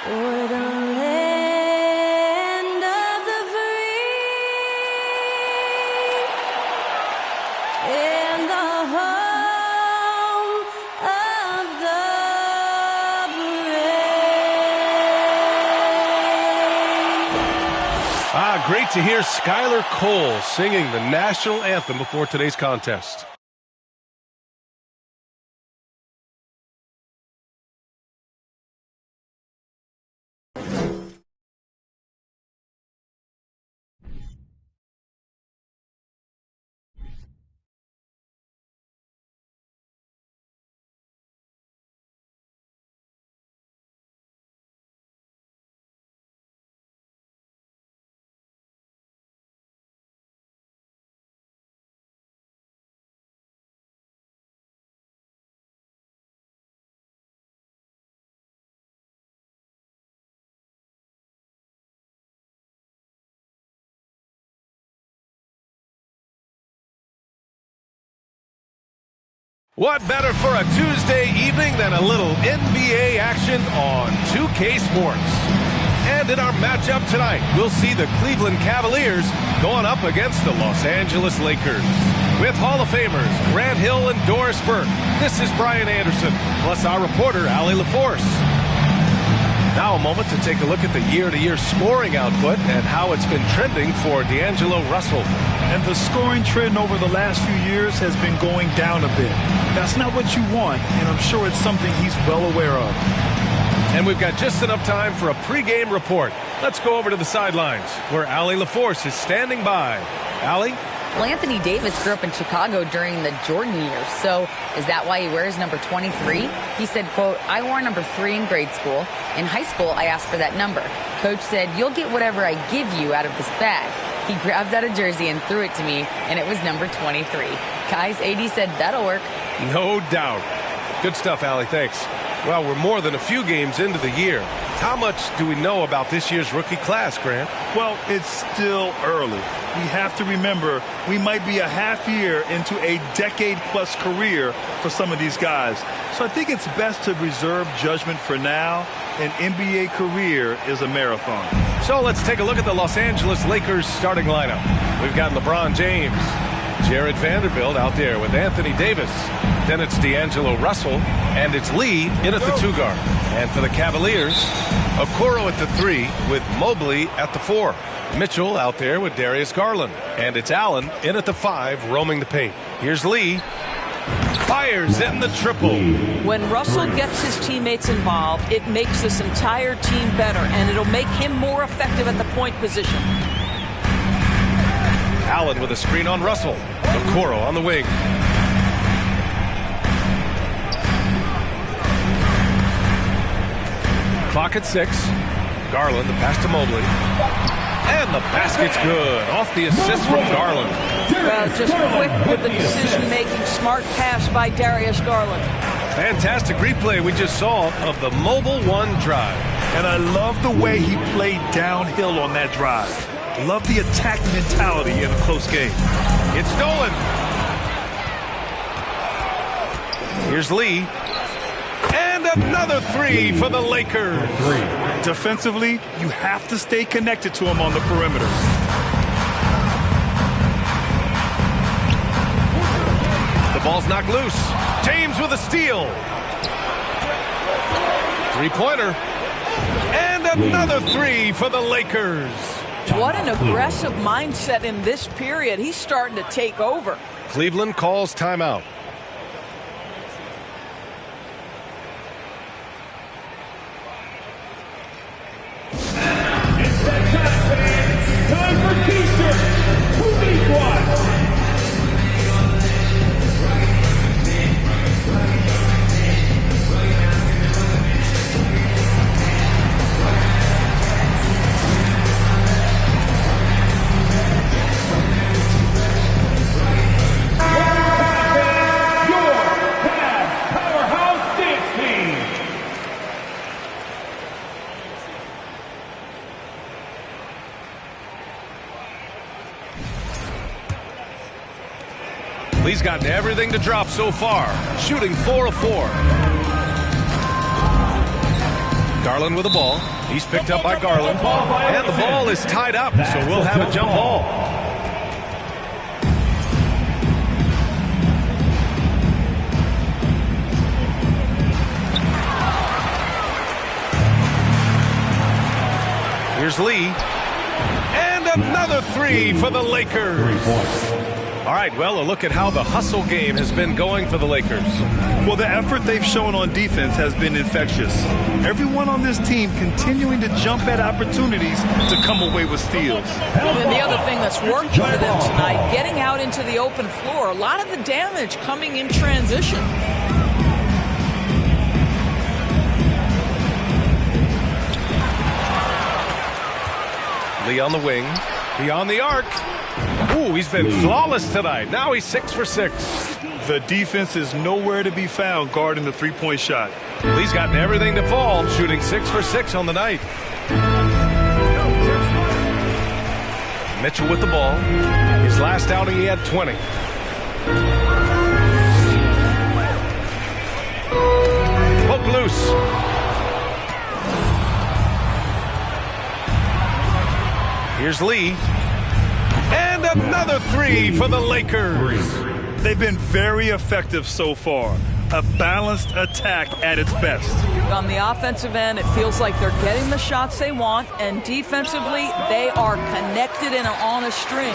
o'er the land of the free and the home of the Great to hear Skylar Cole singing the national anthem before today's contest. What better for a Tuesday evening than a little NBA action on 2K Sports? And in our matchup tonight, we'll see the Cleveland Cavaliers going up against the Los Angeles Lakers. With Hall of Famers Grant Hill and Doris Burke, this is Brian Anderson, plus our reporter, Allie LaForce. Now a moment to take a look at the year-to-year scoring output and how it's been trending for D'Angelo Russell. And the scoring trend over the last few years has been going down a bit. That's not what you want, and I'm sure it's something he's well aware of. And we've got just enough time for a pregame report. Let's go over to the sidelines, where Allie LaForce is standing by. Allie? Well, Anthony Davis grew up in Chicago during the Jordan years, so is that why he wears number 23? He said, quote, I wore number 3 in grade school. In high school, I asked for that number. Coach said, you'll get whatever I give you out of this bag. He grabbed out a jersey and threw it to me, and it was number 23. Guys, AD said, that'll work. No doubt. Good stuff, Allie. Thanks. Well, we're more than a few games into the year. How much do we know about this year's rookie class, Grant? Well, it's still early. We have to remember we might be a half year into a decade-plus career for some of these guys. So I think it's best to reserve judgment for now. An NBA career is a marathon. So let's take a look at the Los Angeles Lakers starting lineup. We've got LeBron James, Jared Vanderbilt out there with Anthony Davis. Then it's D'Angelo Russell, and it's Lee in at the 2 guard. And for the Cavaliers, Okoro at the 3 with Mobley at the 4. Mitchell out there with Darius Garland. And it's Allen in at the 5, roaming the paint. Here's Lee. Fires in the triple. When Russell gets his teammates involved, it makes this entire team better, and it'll make him more effective at the point position. Allen with a screen on Russell. Okoro on the wing. Clock at 6. Garland, the pass to Mobley. And the basket's good. Off the assist from Garland. Well, just quick with the decision-making, smart pass by Darius Garland. Fantastic replay we just saw of the Mobile 1 drive. And I love the way he played downhill on that drive. Love the attack mentality in a close game. It's stolen. Here's Lee. And another 3 for the Lakers. Defensively, you have to stay connected to him on the perimeter. The ball's knocked loose. James with a steal. 3-pointer. And another 3 for the Lakers. What an aggressive mindset in this period. He's starting to take over. Cleveland calls timeout. Time for T-shirt. Who needs one? Lee's gotten everything to drop so far, shooting 4 of 4. Garland with the ball. He's picked up by Garland. And the ball is tied up, so we'll have a jump ball. Here's Lee. And another 3 for the Lakers. All right, well, a look at how the hustle game has been going for the Lakers. Well, the effort they've shown on defense has been infectious. Everyone on this team continuing to jump at opportunities to come away with steals. And the other thing that's worked for them tonight, getting out into the open floor, a lot of the damage coming in transition. Lee on the wing. Beyond the arc. Ooh, he's been flawless tonight. Now he's 6 for 6. The defense is nowhere to be found guarding the three-point shot. Lee's gotten everything to fall, shooting 6 for 6 on the night. Mitchell with the ball. His last outing, he had 20. Poke loose. Here's Lee. And another 3 for the Lakers. They've been very effective so far. A balanced attack at its best. On the offensive end, it feels like they're getting the shots they want, and defensively, they are connected and are on a string.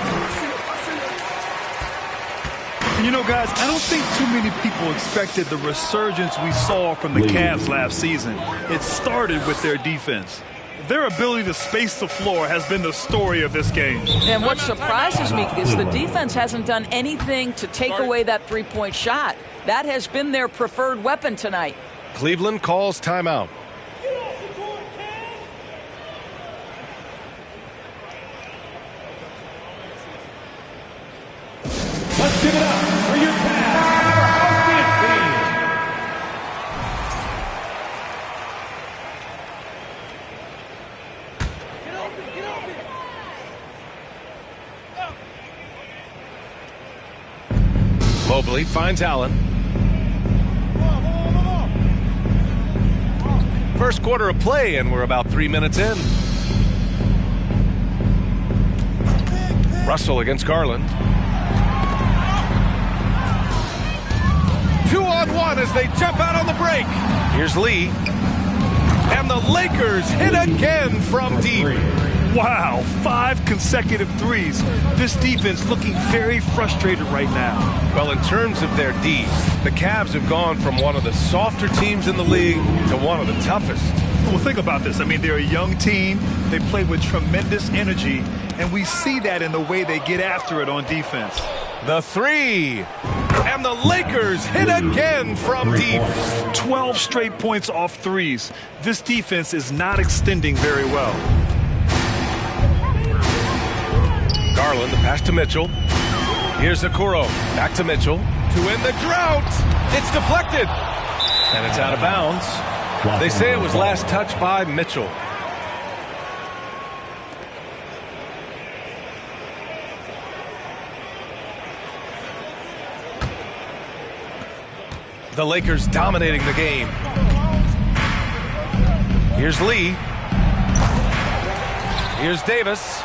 You know, guys, I don't think too many people expected the resurgence we saw from the Cavs last season. It started with their defense. Their ability to space the floor has been the story of this game. And what surprises me is the defense hasn't done anything to take away that three-point shot. That has been their preferred weapon tonight. Cleveland calls timeout. Let's give it up for your Mobley finds Allen. First quarter of play, and we're about 3 minutes in. Russell against Garland. 2-on-1 as they jump out on the break. Here's Lee. And the Lakers hit again from deep. Wow, 5 consecutive threes. This defense looking very frustrated right now. Well, in terms of their D, the Cavs have gone from one of the softer teams in the league to one of the toughest. Well, think about this. I mean, they're a young team. They play with tremendous energy, and we see that in the way they get after it on defense. The 3. And the Lakers hit again from deep. 12 straight points off threes. This defense is not extending very well. Garland, the pass to Mitchell. Here's Okoro. Back to Mitchell. To end the drought. It's deflected. And it's out of bounds. They say it was last touched by Mitchell. The Lakers dominating the game. Here's Lee. Here's Davis.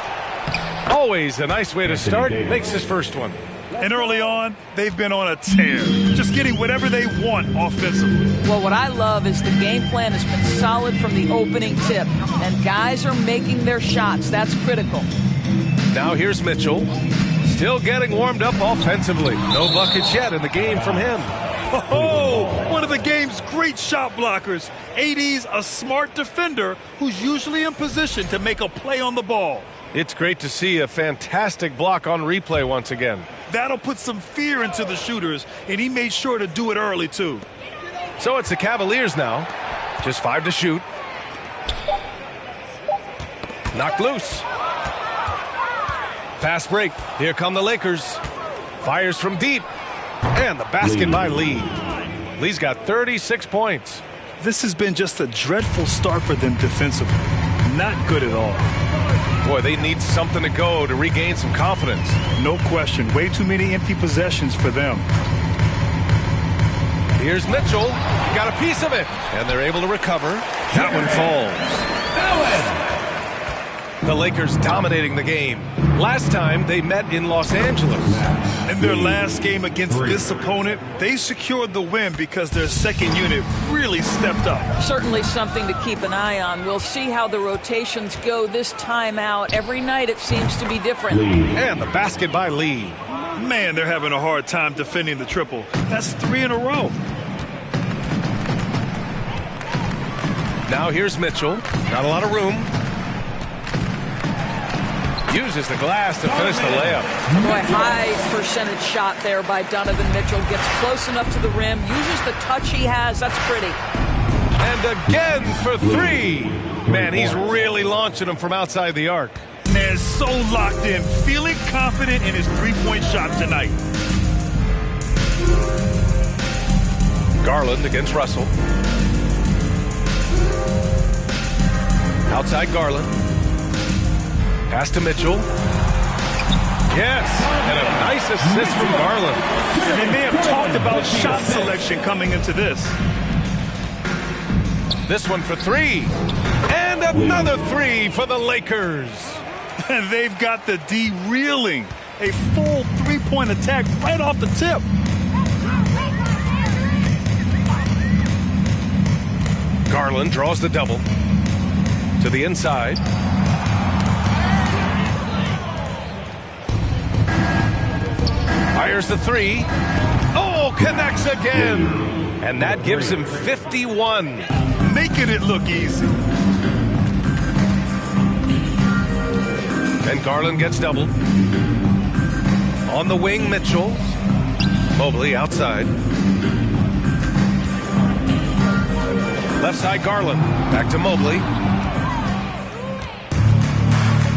Always a nice way to start. Makes his first one. And early on, they've been on a tear. Just getting whatever they want offensively. Well, what I love is the game plan has been solid from the opening tip. And guys are making their shots. That's critical. Now here's Mitchell. Still getting warmed up offensively. No buckets yet in the game from him. Oh, one of the game's great shot blockers. AD's a smart defender who's usually in position to make a play on the ball. It's great to see a fantastic block on replay once again. That'll put some fear into the shooters, and he made sure to do it early, too. So it's the Cavaliers now. Just 5 to shoot. Knocked loose. Fast break. Here come the Lakers. Fires from deep. And the basket by Lee. Lee's got 36 points. This has been just a dreadful start for them defensively. Not good at all. Boy, they need something to go to regain some confidence. No question. Way too many empty possessions for them. Here's Mitchell. Got a piece of it. And they're able to recover. That one falls. The Lakers dominating the game. Last time they met in Los Angeles. In their last game against this opponent, they secured the win because their second unit really stepped up. Certainly something to keep an eye on. We'll see how the rotations go this time out. Every night it seems to be different. And the basket by Lee. Man, they're having a hard time defending the triple. That's 3 in a row. Now here's Mitchell. Not a lot of room. Uses the glass to finish the layup. Boy, high percentage shot there by Donovan Mitchell. Gets close enough to the rim. Uses the touch he has. That's pretty. And again for 3. Man, he's really launching them from outside the arc. Man, so locked in. Feeling confident in his three-point shot tonight. Garland against Russell. Outside Garland. Pass to Mitchell. Yes, and a nice assist from Garland. They may have talked about shot selection coming into this. This one for 3. And another 3 for the Lakers. And they've got the D reeling. A full three-point attack right off the tip. Garland draws the double. To the inside. Fires the 3. Oh, connects again. And that gives him 51. Making it look easy. And Garland gets doubled. On the wing, Mitchell. Mobley outside. Left side, Garland. Back to Mobley.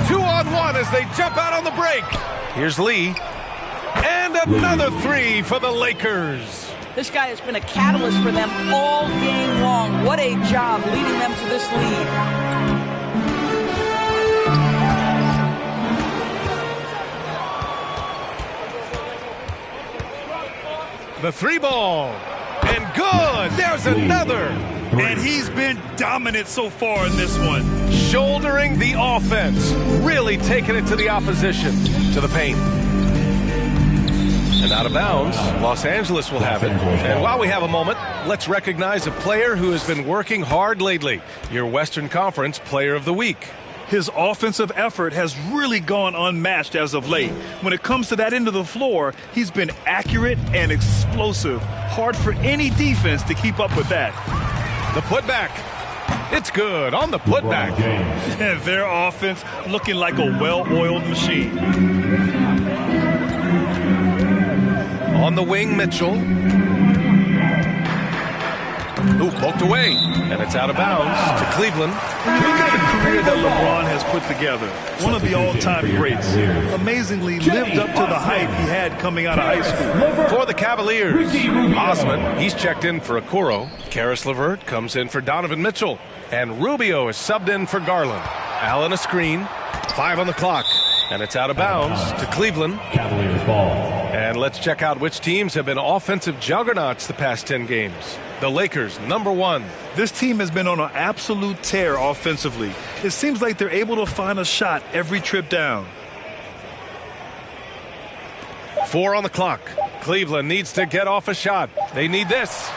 2-on-1 as they jump out on the break. Here's Lee. And another 3 for the Lakers. This guy has been a catalyst for them all game long. What a job leading them to this lead. The 3 ball. And good. There's another. And he's been dominant so far in this one. Shouldering the offense. Really taking it to the opposition. To the paint. And out of bounds, Los Angeles will have it. And while we have a moment, let's recognize a player who has been working hard lately. Your Western Conference Player of the Week. His offensive effort has really gone unmatched as of late. When it comes to that end of the floor, he's been accurate and explosive. Hard for any defense to keep up with that. The putback. It's good on the putback. And their offense looking like a well-oiled machine. On the wing, Mitchell. Ooh, poked away. And it's out of bounds to Cleveland. Look at the career that LeBron has put together. One of the all-time greats. Amazingly lived up to the hype he had coming out of high school. For the Cavaliers, Osman, he's checked in for Okoro. Karis LeVert comes in for Donovan Mitchell. And Rubio is subbed in for Garland. Allen a screen. 5 on the clock. And it's out of bounds to Cleveland. Cavaliers ball. And let's check out which teams have been offensive juggernauts the past 10 games. The Lakers, number 1. This team has been on an absolute tear offensively. It seems like they're able to find a shot every trip down. 4 on the clock. Cleveland needs to get off a shot. They need this.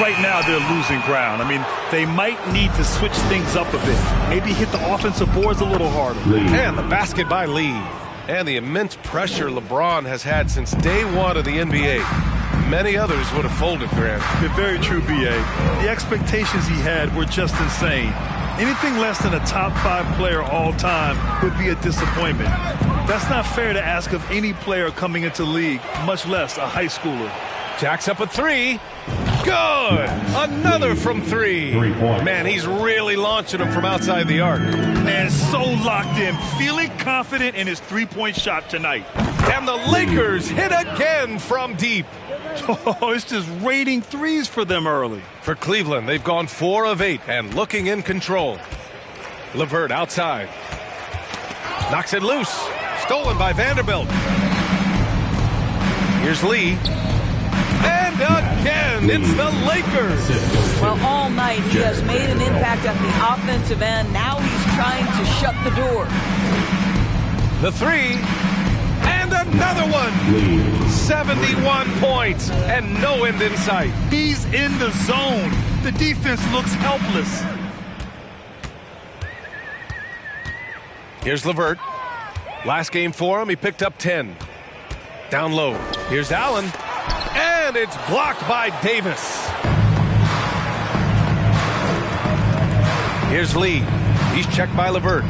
Right now they're losing ground. I mean, they might need to switch things up a bit. Maybe hit the offensive boards a little harder. And the basket by Lee. And the immense pressure LeBron has had since day 1 of the NBA. Many others would have folded, Grant. Very true, B.A. The expectations he had were just insane. Anything less than a top 5 player all time would be a disappointment. That's not fair to ask of any player coming into the league, much less a high schooler. Jacks up a 3. Good. Another from 3. Man, he's really launching them from outside the arc. And so locked in, feeling confident in his three-point shot tonight. And the Lakers hit again from deep. Oh, it's just raining threes for them early. For Cleveland, they've gone 4 of 8 and looking in control. LeVert outside. Knocks it loose. Stolen by Vanderbilt. Here's Lee. And again, it's the Lakers. Well, all night he has made an impact at the offensive end. Now he's trying to shut the door. The three. And another one. 71 points and no end in sight. He's in the zone. The defense looks helpless. Here's LeVert. Last game for him, he picked up 10. Down low. Here's Allen. And it's blocked by Davis. Here's Lee. He's checked by LeVert.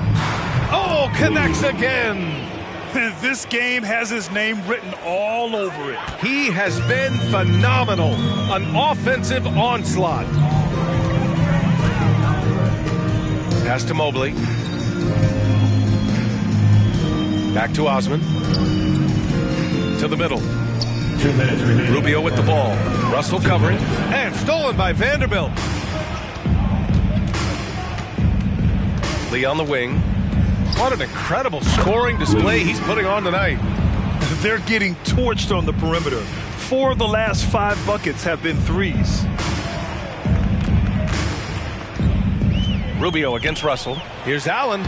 Oh, connects again. This game has his name written all over it. He has been phenomenal. An offensive onslaught. Pass to Mobley. Back to Osman. To the middle. 2 minutes remaining. Rubio with the ball. Russell covering. And stolen by Vanderbilt. Lee on the wing. What an incredible scoring display he's putting on tonight. They're getting torched on the perimeter. 4 of the last 5 buckets have been threes. Rubio against Russell. Here's Allen.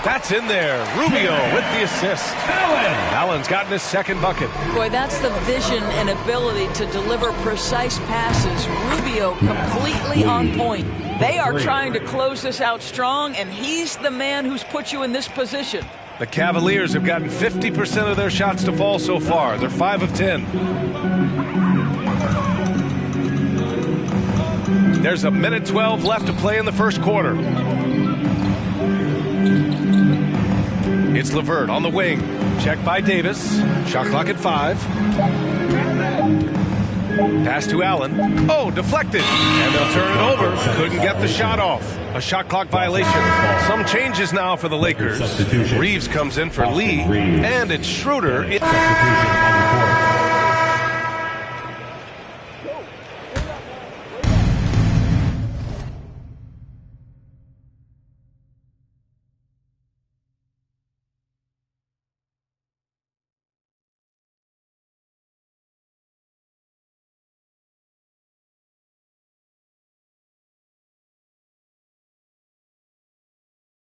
That's in there. Rubio with the assist. Allen's gotten his second bucket. Boy, that's the vision and ability to deliver precise passes. Rubio completely on point. They are trying to close this out strong, and he's the man who's put you in this position. The Cavaliers have gotten 50% of their shots to fall so far. They're 5 of 10. There's a minute 12 left to play in the first quarter. It's LeVert on the wing. Checked by Davis. Shot clock at 5. Pass to Allen. Oh, deflected. And they'll turn it over. Couldn't get the shot off. A shot clock violation. Some changes now for the Lakers. Reeves comes in for Lee. And it's Schroeder. Substitution on the court.